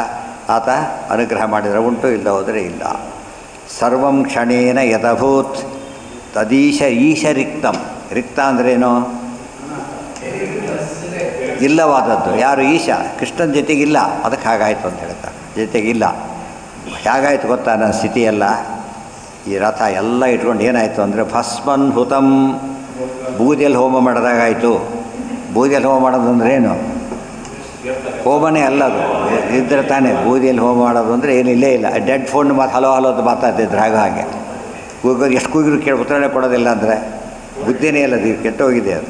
ಆತ ಅನುಗ್ರಹ ಮಾಡಿದರೆ ಉಂಟು, ಇಲ್ಲ ಹೋದರೆ ಇಲ್ಲ. ಸರ್ವಂ ಕ್ಷಣೇನ ಯಥಭೂತ್ ಈಶ ರಿಕ್ತಂ. ರಿಕ್ತ ಅಂದ್ರೇನು? ಇಲ್ಲವಾದದ್ದು. ಯಾರು? ಈಶ. ಕೃಷ್ಣನ ಜೊತೆಗಿಲ್ಲ, ಅದಕ್ಕೆ ಹಾಗಾಯಿತು ಅಂತ ಹೇಳ್ತಾರೆ. ಜೊತೆಗಿಲ್ಲ. ಹೇಗಾಯಿತು ಗೊತ್ತಾ ನನ್ನ ಸ್ಥಿತಿಯೆಲ್ಲ? ಈ ರಥ ಎಲ್ಲ ಇಟ್ಕೊಂಡು ಏನಾಯಿತು ಅಂದರೆ ಭಸ್ಮನ್ ಹುತಂ, ಬೂದಿಯಲ್ಲಿ ಹೋಮ ಮಾಡಿದಾಗಾಯಿತು. ಬೂದಿಯಲ್ಲಿ ಹೋಮ ಮಾಡೋದು ಅಂದ್ರೆ ಏನು? ಹೋಮನೇ ಅಲ್ಲದು, ಇದ್ರೆ ತಾನೇ. ಬೂದಿಯಲ್ಲಿ ಹೋಮ ಮಾಡೋದು ಅಂದರೆ ಏನಿಲ್ಲೇ ಇಲ್ಲ. ಡೆಡ್ ಫೋನ್ ಮಾತು ಹಲೋ ಅಂತ ಮಾತಾಡ್ತಿದ್ರು. ಹಾಗೆ ಕೂಗೋದು ಎಷ್ಟು ಕೂಗಿದ್ರು ಕೇಳಿ ಉತ್ತರನೇ ಕೊಡೋದಿಲ್ಲ ಅಂದರೆ ಬುದ್ಧಿನೇ ಇಲ್ಲ, ಅದು ಕೆಟ್ಟೋಗಿದೆ ಅದು.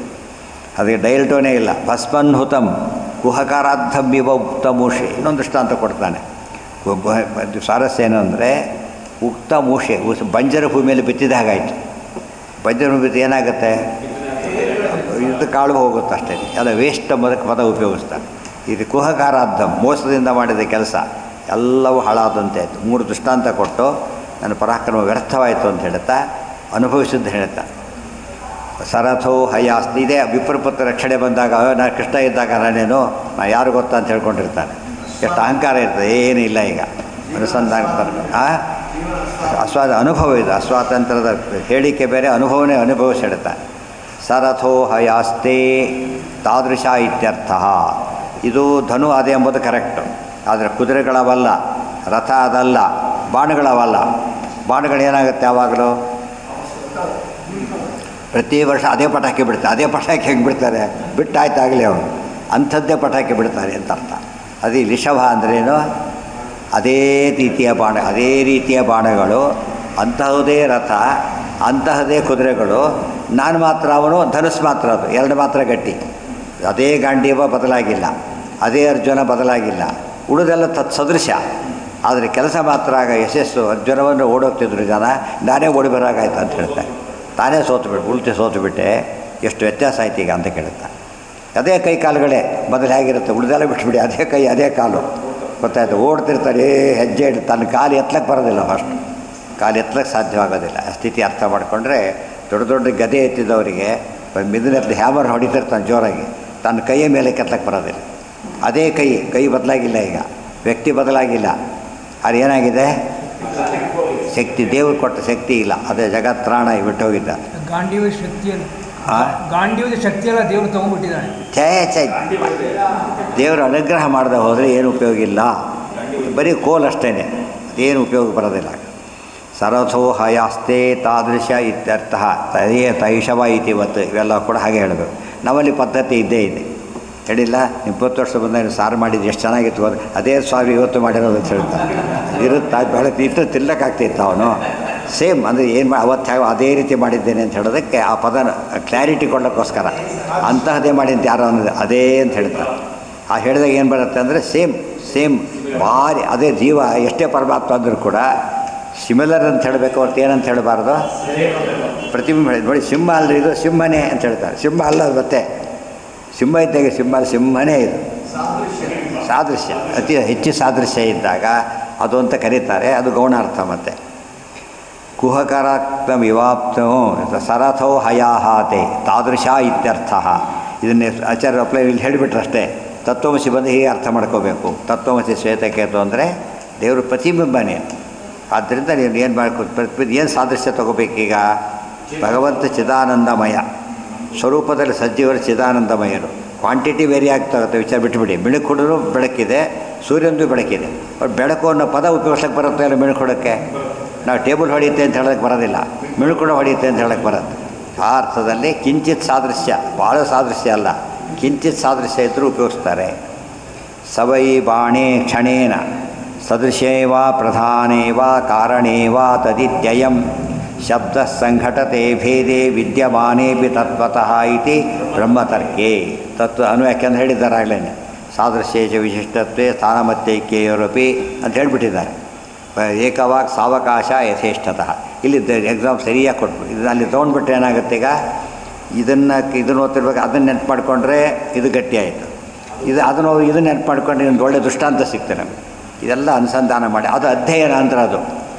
ಅದಕ್ಕೆ ಡೈಲ್ಟೋನೇ ಇಲ್ಲ. ಭಸ್ಮನ್ ಹುತಂ ಕುಹಕಾರಾಧಂ ಇವ ಉಕ್ತಮೂಷೆ. ಇನ್ನೊಂದು ದೃಷ್ಟಾಂತ ಕೊಡ್ತಾನೆ. ಸ್ವಾರಸ್ಯ ಏನು ಅಂದರೆ, ಉಕ್ತಮೂಷೆ ಬಂಜರ ಭೂಮಿಯಲ್ಲಿ ಬಿತ್ತಿದ ಹಾಗಾಯಿತು. ಬಂಜರ ಭೂಮಿ ಬಿತ್ತು ಏನಾಗುತ್ತೆ? ಇದು ಕಾಳು ಹೋಗುತ್ತೆ ಅಷ್ಟೇ. ಎಲ್ಲ ವೇಸ್ಟ್ ಎಂಬುದಕ್ಕೆ ಪದ ಉಪಯೋಗಿಸ್ತಾರೆ. ಇದು ಕುಹಕಾರಾಧಂ, ಮೋಸದಿಂದ ಮಾಡಿದ ಕೆಲಸ ಎಲ್ಲವೂ ಹಾಳಾದಂತೆ ಆಯಿತು. 3 ದೃಷ್ಟಾಂತ ಕೊಟ್ಟು ನನ್ನ ಪರಾಕ್ರಮ ವ್ಯರ್ಥವಾಯಿತು ಅಂತ ಹೇಳ್ತಾ ಅನುಭವಿಸಿದ್ದು ಹೇಳ್ತಾ. ಸರಥೋ ಹಯಾಸ್ತಿ. ಇದೇ ವಿಪ್ರಪುತ್ರ ರಕ್ಷಣೆ ಬಂದಾಗ ನಾನು ಕೃಷ್ಣ ಇದ್ದಾಗ ನಾನೇನು ಯಾರು ಗೊತ್ತಾ ಅಂತ ಹೇಳ್ಕೊಂಡಿರ್ತಾನೆ. ಎಷ್ಟು ಅಹಂಕಾರ ಇರ್ತದೆ. ಏನಿಲ್ಲ ಈಗ ಅನುಸಂಧಾನ ಅನುಭವ ಇದು. ಅಸ್ವಾತಂತ್ರ್ಯದ ಹೇಳಿಕೆ ಬೇರೆ, ಅನುಭವನೇ ಅನುಭವಿಸಿ ಹೇಳ್ತಾನೆ. ಸರಥೋ ಹಯಾಸ್ತೆ ತಾದೃಶ ಇತ್ಯರ್ಥ. ಇದು ಧನು ಅದೇ ಎಂಬುದು ಕರೆಕ್ಟು. ಆದರೆ ಕುದುರೆಗಳವಲ್ಲ, ರಥ ಅದಲ್ಲ, ಬಾಣಗಳವಲ್ಲ. ಬಾಣಗಳೇನಾಗುತ್ತೆ ಯಾವಾಗಲೂ? ಪ್ರತಿ ವರ್ಷ ಅದೇ ಪಟಾಕಿ ಬಿಡ್ತಾರೆ. ಅದೇ ಪಟಾಕಿ ಹೆಂಗೆ ಬಿಡ್ತಾರೆ? ಬಿಟ್ಟಾಯ್ತಾಗಲಿ ಅವನು ಅಂಥದ್ದೇ ಪಟಾಕಿ ಬಿಡ್ತಾರೆ ಅಂತ ಅರ್ಥ. ಅದೇ ರಿಷಭ ಅಂದ್ರೇನು? ಅದೇ ರೀತಿಯ ಬಾಣಗಳು, ಅಂತಹದೇ ರಥ, ಅಂತಹದೇ ಕುದುರೆಗಳು. ನಾನು ಮಾತ್ರ ಅವನು ಧನುಸ್ ಮಾತ್ರ, ಅದು 2 ಮಾತ್ರ ಗಟ್ಟಿ. ಅದೇ ಗಾಂಡೀವ ಬದಲಾಗಿಲ್ಲ, ಅದೇ ಅರ್ಜುನ ಬದಲಾಗಿಲ್ಲ, ಉಳಿದೆಲ್ಲ ಸದೃಶ. ಆದರೆ ಕೆಲಸ ಮಾತ್ರ ಆಗ ಯಶಸ್ಸು. ಅರ್ಜುನವನ್ನು ಓಡೋಗ್ತಿದ್ರು ಜನ, ನಾನೇ ಓಡಿ ಬರೋಗಾಯ್ತು ಅಂತ ಹೇಳ್ತಾರೆ. ತಾನೇ ಸೋತು ಬಿಟ್ಟೆ. ಎಷ್ಟು ವ್ಯತ್ಯಾಸ ಆಯ್ತು ಈಗ ಅಂತ ಕೇಳುತ್ತಾ. ಅದೇ ಕೈ ಕಾಲುಗಳೇ ಮೊದಲು ಹೇಗಿರುತ್ತೆ, ಉಳಿದೆಲ್ಲ ಬಿಟ್ಬಿಡಿ. ಅದೇ ಕೈ ಅದೇ ಕಾಲು, ಗೊತ್ತಾಯ್ತು. ಓಡ್ತಿರ್ತಾರೆ, ಹೆಜ್ಜೆ ಇಟ್ಟು ತನ್ನ ಕಾಲು ಎತ್ತಲಕ್ಕೆ ಬರೋದಿಲ್ಲ. ಫಸ್ಟ್ ಕಾಲು ಎತ್ತಲಕ್ಕೆ ಸಾಧ್ಯವಾಗೋದಿಲ್ಲ. ಸ್ಥಿತಿ ಅರ್ಥ ಮಾಡಿಕೊಂಡ್ರೆ ದೊಡ್ಡ ದೊಡ್ಡ ಗದೆ ಎತ್ತಿದವರಿಗೆ ಮಿದುನೆತ್ತಲು ಹ್ಯಾಮರ್ ಹೊಡಿತಿರ್ತಾನೆ ಜೋರಾಗಿ, ತನ್ನ ಕೈಯ ಮೇಲೆ ಕೆತ್ತಲಕ್ಕೆ ಬರೋದಿಲ್ಲ. ಅದೇ ಕೈ ಬದಲಾಗಿಲ್ಲ, ಈಗ ವ್ಯಕ್ತಿ ಬದಲಾಗಿಲ್ಲ. ಅದು ಏನಾಗಿದೆ? ಶಕ್ತಿ, ದೇವರು ಕೊಟ್ಟ ಶಕ್ತಿ ಇಲ್ಲ. ಅದೇ ಜಗತ್ರಾಣ ಬಿಟ್ಟೋಗಿದ್ದ. ಗಾಂಡೀವ ಶಕ್ತಿಯೆಲ್ಲ ದೇವರು ತೊಗೊಂಡ್ಬಿಟ್ಟಿದ್ದಾನೆ. ಛೇ ದೇವರು ಅನುಗ್ರಹ ಮಾಡದೆ ಹೋದರೆ ಏನು ಉಪಯೋಗ ಇಲ್ಲ. ಬರೀ ಕೋಲಷ್ಟೇ, ಏನು ಉಪಯೋಗ ಬರೋದಿಲ್ಲ. ಸರಥೋ ಹಯಾಸ್ತೆ ತಾದೃಶ ಇತ್ಯರ್ಥ ತೈಷವ ಇತಿವತ್ತು. ಇವೆಲ್ಲ ಕೂಡ ಹಾಗೆ ಹೇಳಬೇಕು. ನಮ್ಮಲ್ಲಿ ಪದ್ಧತಿ ಇದ್ದೇ ಇದೆ. ಹೇಳಿಲ್ಲ, 20 ವರ್ಷ ಬಂದಾಗ ಸಾರು ಮಾಡಿದ್ದು ಎಷ್ಟು ಚೆನ್ನಾಗಿತ್ತು, ಅದೇ ಸಾರು ಇವತ್ತು ಮಾಡಿರೋದು ಅಂತ ಹೇಳ್ತಾರೆ. ಇರುತ್ತೆ ಬೆಳಗ್ಗೆ ಇಟ್ಟು ತಿನ್ನಕ್ಕಾಗ್ತಿತ್ತು ಅವನು. ಸೇಮ್ ಅಂದರೆ ಏನು ಅವತ್ತು ಅದೇ ರೀತಿ ಮಾಡಿದ್ದೇನೆ ಅಂತ ಹೇಳೋದಕ್ಕೆ ಆ ಪದನ ಕ್ಲಾರಿಟಿ ಕೊಡೋಕ್ಕೋಸ್ಕರ ಅಂತಹದೇ ಮಾಡಿ ಅಂತ ಯಾರೋ ಅನ್ನೋದು ಅದೇ ಅಂತ ಹೇಳ್ತಾರೆ. ಆ ಹೇಳಿದಾಗ ಏನು ಬರುತ್ತೆ ಅಂದರೆ ಸೇಮ್ ಭಾರಿ ಅದೇ ಜೀವ. ಎಷ್ಟೇ ಪರಮಾತ್ಮ ಅಂದರೂ ಕೂಡ ಸಿಮಿಲರ್ ಅಂತ ಹೇಳಬೇಕು ಹೊರತು ಏನಂತ ಹೇಳಬಾರ್ದು. ಪ್ರತಿಬಿಂಬ ನೋಡಿ, ಸಿಂಹ ಅಲ್ಲರಿ ಇದು, ಸಿಂಹನೇ ಅಂತ ಹೇಳ್ತಾರೆ. ಸಿಂಹ ಅಲ್ಲ ಅದು. ಮತ್ತೆ ಸಿಂಹ ಇದ್ದಾಗ ಸಿಂಹನೇ ಇದು. ಸಾದೃಶ್ಯ, ಅತಿ ಹೆಚ್ಚು ಸಾದೃಶ್ಯ ಇದ್ದಾಗ ಅದು ಅಂತ ಕರೀತಾರೆ. ಅದು ಗೌಣಾರ್ಥ. ಮತ್ತು ಕುಹಕರಾತ್ಮ ವಿವಾಪ್ತೋ ಸರಥೋ ಹಯಾಹಾತೆ ತಾದೃಶ ಇತ್ಯರ್ಥ. ಇದನ್ನೇ ಆಚಾರ್ಯ ಅಪ್ಲೈ ಇಲ್ಲಿ ಹೇಳಿಬಿಟ್ರಷ್ಟೇ. ತತ್ವಮಸಿ ಬಂದು ಹೀಗೆ ಅರ್ಥ ಮಾಡ್ಕೋಬೇಕು. ತತ್ವಮಸಿ ಶ್ವೇತಕೇತು ಅಂದರೆ ದೇವರು ಪ್ರತಿಬಿಂಬನೇ. ಆದ್ದರಿಂದ ನೀನು ಏನು ಮಾಡ್ಕೊ ಏನು ಸಾದೃಶ್ಯ ತೊಗೋಬೇಕೀಗ? ಭಗವಂತ ಚಿದಾನಂದಮಯ ಸ್ವರೂಪದಲ್ಲಿ ಸಜ್ಜೀವರು ಚಿದಾನಂದಮಯರು. ಕ್ವಾಂಟಿಟಿ ವೇರಿ ಆಗ್ತಾಗುತ್ತೆ, ವಿಚಾರ ಬಿಟ್ಟುಬಿಡಿ. ಮಿಣುಕುಡಿದ್ರು ಬೆಳಕಿದೆ, ಸೂರ್ಯನದು ಬೆಳಕಿದೆ. ಬಟ್ ಬೆಳಕು ಅನ್ನೋ ಪದ ಉಪಯೋಗಿಸೋಕ್ಕೆ ಬರುತ್ತೆ ಇಲ್ಲ ಮಿಣುಕುಡೋಕ್ಕೆ? ನಾವು ಟೇಬಲ್ ಹೊಡೆಯುತ್ತೆ ಅಂತ ಹೇಳೋಕ್ಕೆ ಬರೋದಿಲ್ಲ, ಮಿಣುಕುಡ ಹೊಡೆಯುತ್ತೆ ಅಂತ ಹೇಳೋಕ್ಕೆ ಬರುತ್ತೆ. ಆ ಅರ್ಥದಲ್ಲಿ ಕಿಂಚಿತ್ ಸಾದೃಶ್ಯ, ಭಾಳ ಸಾದೃಶ್ಯ ಅಲ್ಲ, ಕಿಂಚಿತ್ ಸಾದೃಶ್ಯ ಇದ್ದರೂ ಉಪಯೋಗಿಸ್ತಾರೆ. ಸವೈ ಬಾಣೇ ಕ್ಷಣೇನ ಸದೃಶೇವ ಪ್ರಧಾನೇವ ಕಾರಣೇವ ತದಿತ್ಯಯಂ ಶಬ್ದ ಸಂಘಟತೆ ಭೇದೆ ವಿದ್ಯಮಾನೇಪಿ ತತ್ವತಃ ಇತಿ ಬ್ರಹ್ಮತರ್ಕೆ. ತತ್ವ ಯಾಕೆಂದ್ರೆ ಹೇಳಿದ್ದಾರಾಗಲೇ ಸಾದೃಶ್ಯೇಚ ವಿಶಿಷ್ಟತ್ವೇ ಸ್ಥಾನಮತ್ಯೈಕ್ಯಯೋರಪಿ ಅಂತ ಹೇಳಿಬಿಟ್ಟಿದ್ದಾರೆ. ಏಕವಾಗ್ ಸಾವಕಾಶ ಯಥೇಷ್ಟತಃ. ಇಲ್ಲಿ ಎಕ್ಸಾಮ್ ಸರಿಯಾಗಿ ಕೊಟ್ಬಿಟ್ಟು ಇದು ಅಲ್ಲಿ ತೊಗೊಂಡ್ಬಿಟ್ರೆ ಏನಾಗುತ್ತೆ? ಈಗ ಇದನ್ನು ಓದ್ತಿರ್ಬೇಕು, ಅದನ್ನು ನೆನಪು ಮಾಡಿಕೊಂಡ್ರೆ ಇದು ಗಟ್ಟಿಯಾಯಿತು, ಇದನ್ನು ನೆನಪು ಮಾಡ್ಕೊಂಡ್ರೆ ಒಂದು ಒಳ್ಳೆ ದೃಷ್ಟಾಂತ ಸಿಗ್ತದೆ ನಮಗೆ. ಇದೆಲ್ಲ ಅನುಸಂಧಾನ ಮಾಡಿ ಅದು ಅಧ್ಯಯನ ಅಂದ್ರೆ ಅದು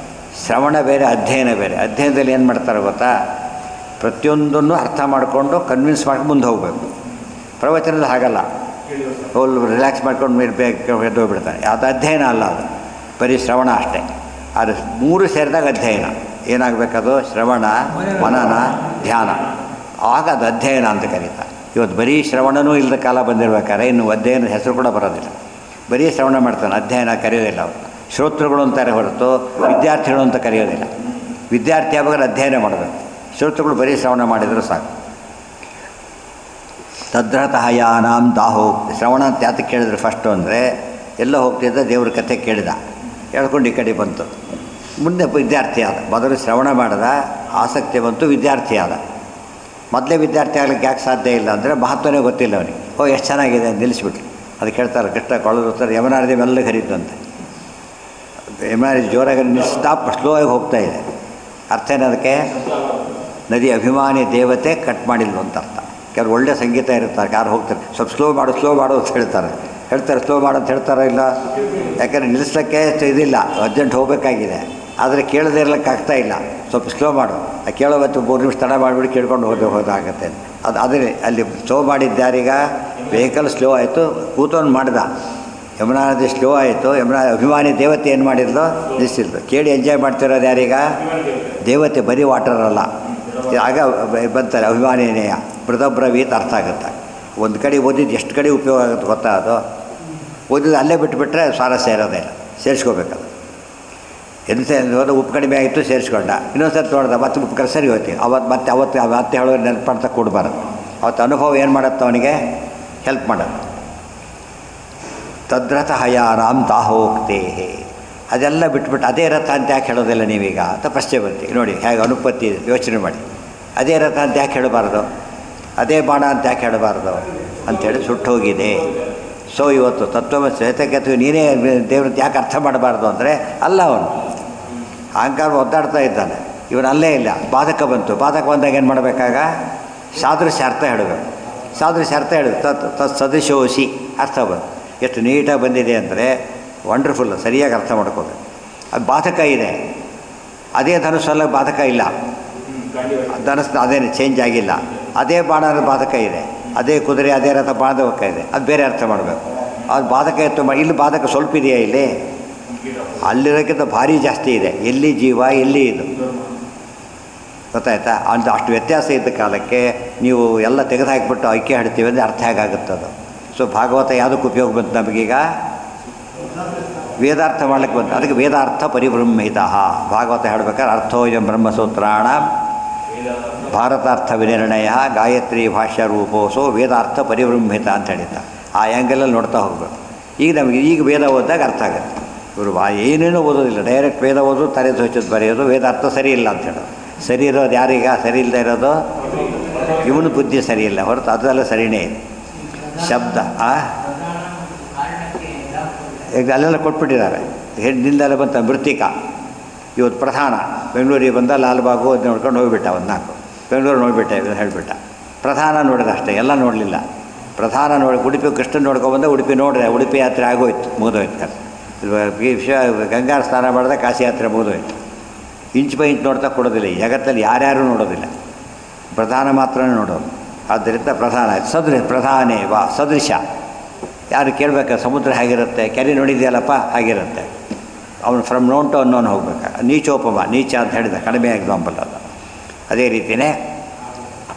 ಶ್ರವಣ ಬೇರೆ, ಅಧ್ಯಯನ ಬೇರೆ. ಅಧ್ಯಯನದಲ್ಲಿ ಏನು ಮಾಡ್ತಾರೆ ಗೊತ್ತಾ? ಪ್ರತಿಯೊಂದನ್ನು ಅರ್ಥ ಮಾಡಿಕೊಂಡು ಕನ್ವಿನ್ಸ್ ಮಾಡ್ಕೊಂಡು ಮುಂದೆ ಹೋಗಬೇಕು. ಪ್ರವಚನದಲ್ಲಿ ಹಾಗಲ್ಲ, ಫುಲ್ ರಿಲ್ಯಾಕ್ಸ್ ಮಾಡ್ಕೊಂಡು ಎದ್ದು ಹೋಗ್ಬಿಡ್ತಾನೆ. ಅದು ಅಧ್ಯಯನ ಅಲ್ಲ, ಅದು ಬರೀ ಶ್ರವಣ ಅಷ್ಟೇ. ಅದು ಮೂರು ಸೇರಿದಾಗ ಅಧ್ಯಯನ. ಏನಾಗಬೇಕದು? ಶ್ರವಣ, ಮನನ, ಧ್ಯಾನ. ಆಗ ಅದು ಅಧ್ಯಯನ ಅಂತ ಕರೀತಾರೆ. ಇವತ್ತು ಬರೀ ಶ್ರವಣನೂ ಇಲ್ಲದ ಕಾಲ ಬಂದಿರ್ಬೇಕಾದ್ರೆ ಇನ್ನು ಅಧ್ಯಯನದ ಹೆಸರು ಕೂಡ ಬರೋದಿಲ್ಲ. ಬರೀ ಶ್ರವಣ ಮಾಡ್ತಾನೆ, ಅಧ್ಯಯನ ಕರೆಯೋದಿಲ್ಲ ಅವರು. ಶ್ರೋತೃಗಳು ಅಂತಾರೆ ಹೊರತು ವಿದ್ಯಾರ್ಥಿಗಳು ಅಂತ ಕರೆಯೋದಿಲ್ಲ. ವಿದ್ಯಾರ್ಥಿ ಯಾವಾಗ ಅಧ್ಯಯನ ಮಾಡಬೇಕು, ಶ್ರೋತೃಗಳು ಬರೀ ಶ್ರವಣ ಮಾಡಿದರೂ ಸಾಕು. ತದ್ರತಃ ಯಾನಾಂ ದಾಹೋ. ಶ್ರವಣ ಅಂತ ಯಾತಕ್ಕೆ ಕೇಳಿದ್ರು ಫಸ್ಟು ಅಂದರೆ, ಎಲ್ಲೋ ಹೋಗ್ತಿದ್ದ ದೇವ್ರ ಕಥೆ ಕೇಳಿದ, ಹೇಳ್ಕೊಂಡು ಈ ಕಡೆ ಬಂತು. ಮುಂದೆ ವಿದ್ಯಾರ್ಥಿ ಆದ. ಮೊದಲು ಶ್ರವಣ ಮಾಡಿದ, ಆಸಕ್ತಿ ಬಂತು, ವಿದ್ಯಾರ್ಥಿ ಆದ. ಮೊದಲೇ ವಿದ್ಯಾರ್ಥಿ ಆಗ್ಲಿಕ್ಕೆ ಯಾಕೆ ಸಾಧ್ಯ ಇಲ್ಲ ಅಂದರೆ ಮಹತ್ವನೇ ಗೊತ್ತಿಲ್ಲ ಅವನಿಗೆ. ಎಷ್ಟು ಚೆನ್ನಾಗಿದೆ ಅಂತ ನಿಲ್ಲಿಸ್ಬಿಟ್ರು. ಅದು ಕೇಳ್ತಾರೆ, ಕೃಷ್ಣ ಕೊಳದಿರ್ತಾರೆ, ಯಮನಾರ್ದಿ ಮೆಲ್ಲಗೆ ಹರಿಯುತ್ತಂತೆ. ಯಮನಾರ್ದಿ ಜೋರಾಗಿ ಸ್ಟಾಪ್ ಸ್ಲೋ ಆಗಿ ಹೋಗ್ತಾ ಇದೆ. ಅರ್ಥ ಏನದಕ್ಕೆ? ನದಿ ಅಭಿಮಾನಿ ದೇವತೆ ಕಟ್ ಮಾಡಿಲ್ಲ ಅಂತ ಅರ್ಥ. ಕೆಲವರು ಒಳ್ಳೆ ಸಂಗೀತ ಇರ್ತಾರೆ, ಯಾರು ಹೋಗ್ತಾರೆ, ಸ್ವಲ್ಪ ಸ್ಲೋ ಮಾಡು ಅಂತ ಹೇಳ್ತಾರೆ ಸ್ಲೋ ಮಾಡು ಅಂತ ಹೇಳ್ತಾರೋ ಇಲ್ಲ? ಯಾಕಂದರೆ ನಿಲ್ಲಿಸ್ಲಿಕ್ಕೆ ಇದಿಲ್ಲ, ಅರ್ಜೆಂಟ್ ಹೋಗಬೇಕಾಗಿದೆ. ಆದರೆ ಕೇಳದೇ ಇರ್ಲಿಕ್ಕೆ ಆಗ್ತಾ ಇಲ್ಲ, ಸ್ವಲ್ಪ ಸ್ಲೋ ಮಾಡು. ಕೇಳೋ ಹೊತ್ತು 3 ನಿಮಿಷ ತಡ ಮಾಡಿಬಿಟ್ಟು ಕೇಳ್ಕೊಂಡು ಹೋದಾಗತ್ತೆ. ಅದೇ ಅಲ್ಲಿ ಸ್ಲೋ ಮಾಡಿದ್ದಾರೀಗ ವೆಹಿಕಲ್ ಸ್ಲೋ ಆಯಿತು, ಕೂತವನು ಮಾಡಿದ. ಯಮುನಾ ನದಿ ಸ್ಲೋ ಆಯಿತು. ಯಮುನಾ ಅಭಿಮಾನಿ ದೇವತೆ ಏನು ಮಾಡಿದ್ಲು? ನಿಲ್ಲಿಸಿದ್ಲು. ಕೇಳಿ ಎಂಜಾಯ್ ಮಾಡ್ತಿರೋದು ಯಾರೀಗ? ದೇವತೆ, ಬರೀ ವಾಟರ್ ಅಲ್ಲ. ಆಗ ಬಂತಾರೆ ಅಭಿಮಾನಿನೇಯ ಮೃತಬ್ರವೀತ್ ಅರ್ಥ ಆಗುತ್ತೆ. ಒಂದು ಕಡೆ ಓದಿದ್ದು ಎಷ್ಟು ಕಡೆ ಉಪಯೋಗ ಆಗುತ್ತೆ ಗೊತ್ತಾ? ಅದು ಓದಿದ್ದು ಅಲ್ಲೇ ಬಿಟ್ಟುಬಿಟ್ರೆ ಸ್ವಾರಸ್ಯ ಇರೋದೇ ಇಲ್ಲ, ಸೇರಿಸ್ಕೋಬೇಕದು. ಎಂತ ಉಪ್ಪು ಕಡಿಮೆ ಆಯಿತು, ಸೇರಿಸ್ಕೊಂಡ. ಇನ್ನೊಂದು ಸರ್ತಿ ನೋಡ್ದ, ಮತ್ತೆ ಉಪ್ಪು ಸರಿ ಹೋಯ್ತು. ಅವತ್ತು ಹೇಳೋರು ನೆನಪಡ್ತಾ ಕೊಡಬಾರ್ದು. ಅವತ್ತು ಅನುಭವ ಏನು ಮಾಡುತ್ತೆ ಅವನಿಗೆ? ಹೆಲ್ಪ್ ಮಾಡೋದು. ತದ್ರಥ ಯಾನಾಂ ದಾಹೋಕ್ತೇ. ಅದೆಲ್ಲ ಬಿಟ್ಬಿಟ್ಟು ಅದೇ ರಥ ಅಂತ ಯಾಕೆ ಹೇಳೋದಿಲ್ಲ ನೀವೀಗ ಅಂತ ಪ್ರಶ್ನೆ ಬರ್ತೀವಿ. ನೋಡಿ ಹೇಗೆ ಅನುಪತ್ತಿ ಇದೆ, ಯೋಚನೆ ಮಾಡಿ. ಅದೇ ರಥ ಅಂತ ಯಾಕೆ ಹೇಳಬಾರ್ದು? ಅದೇ ಬಾಣ ಅಂತ ಯಾಕೆ ಹೇಳಬಾರ್ದು ಅಂಥೇಳಿ ಸುಟ್ಟೋಗಿದೆ. ಸೊ ಇವತ್ತು ತತ್ವಮಸಿ ಶ್ವೇತಕೇತು ನೀನೇ ದೇವ್ರದ್ದು ಯಾಕೆ ಅರ್ಥ ಮಾಡಬಾರ್ದು ಅಂದರೆ, ಅಲ್ಲ, ಅವನು ಅಹಂಕಾರ ಒದ್ದಾಡ್ತಾ ಇದ್ದಾನೆ. ಇವನು ಅಲ್ಲೇ ಇಲ್ಲ. ಬಾಧಕ ಬಂದಾಗ ಏನು ಮಾಡಬೇಕಾಗ? ಸಾದೃಶ್ಯ ಅರ್ಥ ಹೇಳಬೇಕು. ಸಾದೃಶ್ಯ ಅರ್ಥ ಹೇಳೋದು ತತ್ ಸದೃಶೋಸಿ ಅರ್ಥ ಬಂದು ಎಷ್ಟು ನೀಟಾಗಿ ಬಂದಿದೆ ಅಂದರೆ ವಂಡರ್ಫುಲ್, ಸರಿಯಾಗಿ ಅರ್ಥ ಮಾಡ್ಕೋಬೇಕು. ಅದು ಬಾಧಕ ಇದೆ, ಅದೇ ಧನುಸ್ಸಲ್ಲ ಬಾಧಕ ಇಲ್ಲ. ಧನುಸ್ ಅದೇನು ಚೇಂಜ್ ಆಗಿಲ್ಲ. ಅದೇ ಬಾಣ ಬಾಧಕ ಇದೆ, ಅದೇ ಕುದುರೆ ಅದೇ ರಥ ಬಾಧಕ ಇದೆ. ಅದು ಬೇರೆ ಅರ್ಥ ಮಾಡಬೇಕು. ಅದು ಬಾಧಕ ಇತ್ತು. ಇಲ್ಲಿ ಬಾಧಕ ಸ್ವಲ್ಪ ಇದೆಯಾ? ಇಲ್ಲಿ ಅಲ್ಲಿರೋಕ್ಕಿಂತ ಭಾರಿ ಜಾಸ್ತಿ ಇದೆ. ಎಲ್ಲಿ ಜೀವ, ಎಲ್ಲಿ ಇದು, ಗೊತ್ತಾಯ್ತಾ? ಅಂತ ಅಷ್ಟು ವ್ಯತ್ಯಾಸ ಇದ್ದ ಕಾಲಕ್ಕೆ ನೀವು ಎಲ್ಲ ತೆಗೆದು ಹಾಕಿಬಿಟ್ಟು ಐಕ್ಯ ಹಾಡ್ತೀವಿ ಅಂದರೆ ಅರ್ಥ ಹೇಗಾಗುತ್ತದು? ಸೊ ಭಾಗವತ ಯಾವುದಕ್ಕೆ ಉಪಯೋಗ ಬಂತು ನಮಗೀಗ? ವೇದಾರ್ಥ ಮಾಡ್ಲಿಕ್ಕೆ ಬಂತು. ಅದಕ್ಕೆ ವೇದಾರ್ಥ ಪರಿಬ್ರಹ್ಮಿತ. ಭಾಗವತ ಹೇಳ್ಬೇಕಾದ್ರೆ ಅರ್ಥೋಯಂ ಬ್ರಹ್ಮಸೂತ್ರಾಣ ಭಾರತಾರ್ಥ ವಿನಿರ್ಣಯ ಗಾಯತ್ರಿ ಭಾಷ್ಯ ರೂಪೋಸೋ ವೇದಾರ್ಥ ಪರಿಬ್ರಹ್ಮಿತ ಅಂತ ಹೇಳಿದ್ದ. ಆ ಆ್ಯಂಗಲಲ್ಲಿ ನೋಡ್ತಾ ಹೋಗ್ಬೇಕು. ಈಗ ನಮಗೆ ವೇದ ಓದಿದಾಗ ಅರ್ಥ ಆಗುತ್ತೆ. ಇವರು ಏನೇನೂ ಓದೋದಿಲ್ಲ, ಡೈರೆಕ್ಟ್ ವೇದ ಓದೋದು, ತಲೆ ದೋಚೋದು ಬರೆಯೋದು, ವೇದಾರ್ಥ ಸರಿ ಇಲ್ಲ ಅಂತ ಹೇಳೋದು. ಸರಿ ಇರೋದು ಯಾರೀಗ? ಸರಿ ಇಲ್ಲದೆ ಇರೋದು ಇವನು ಬುದ್ಧಿ ಸರಿ ಇಲ್ಲ, ಹೊರತು ಅದೆಲ್ಲ ಸರಿಯೇ ಇದೆ. ಶಬ್ದ ಈಗ ಅಲ್ಲೆಲ್ಲ ಕೊಟ್ಬಿಟ್ಟಿದ್ದಾರೆ. ಹೆಣ್ಣಿಂದೆಲ್ಲ ಬಂತ ಮೃತ್ತಿಕ. ಇವತ್ತು ಪ್ರಧಾನ ಬೆಂಗಳೂರಿಗೆ ಬಂದ ಲಾಲ್ಬಾಗು ಅದು ನೋಡ್ಕೊಂಡು ಹೋಗಿಬಿಟ್ಟ. ಒಂದು 4 ಬೆಂಗಳೂರು ನೋಡಿಬಿಟ್ಟೆ ಹೇಳಿಬಿಟ್ಟ. ಪ್ರಧಾನ ನೋಡಿದ ಅಷ್ಟೇ, ಎಲ್ಲ ನೋಡಲಿಲ್ಲ. ಪ್ರಧಾನ ನೋಡಿ ಉಡುಪಿ ಕೃಷ್ಣನ್ ನೋಡ್ಕೊಬಂದ. ಉಡುಪಿ ನೋಡಿದೆ, ಉಡುಪಿ ಯಾತ್ರೆ ಆಗೋಯ್ತು, ಮುಗಿದೋಯ್ತು. ಗಂಗಾರ ಸ್ನಾನ ಮಾಡಿದ, ಕಾಶಿ ಯಾತ್ರೆ ಮುಗಿದೋಯ್ತು. ಇಂಚ್ ಬೈ ಇಂಚ್ ನೋಡ್ತಾ ಕೊಡೋದಿಲ್ಲ. ಈ ಜಗತ್ತಲ್ಲಿ ಯಾರ್ಯಾರೂ ನೋಡೋದಿಲ್ಲ, ಪ್ರಧಾನ ಮಾತ್ರನೇ ನೋಡೋದು. ಆದ್ದರಿಂದ ಪ್ರಧಾನ ಪ್ರಧಾನೇ ವಾ ಸದೃಶ. ಯಾರು ಕೇಳಬೇಕು? ಸಮುದ್ರ ಹೇಗಿರುತ್ತೆ? ಕೆರೆ ನೋಡಿದೆಯಲ್ಲಪ್ಪ, ಹಾಗಿರುತ್ತೆ. ಅವನು ಫ್ರಮ್ ನೋನ್ ಟು ಅನ್ನೋನ್ ಹೋಗ್ಬೇಕು. ನೀಚೋಪಮ, ನೀಚ ಅಂತ ಹೇಳಿದ ಕಡಿಮೆ ಎಕ್ಸಾಂಪಲ್ ಅಲ್ಲ. ಅದೇ ರೀತಿಯೇ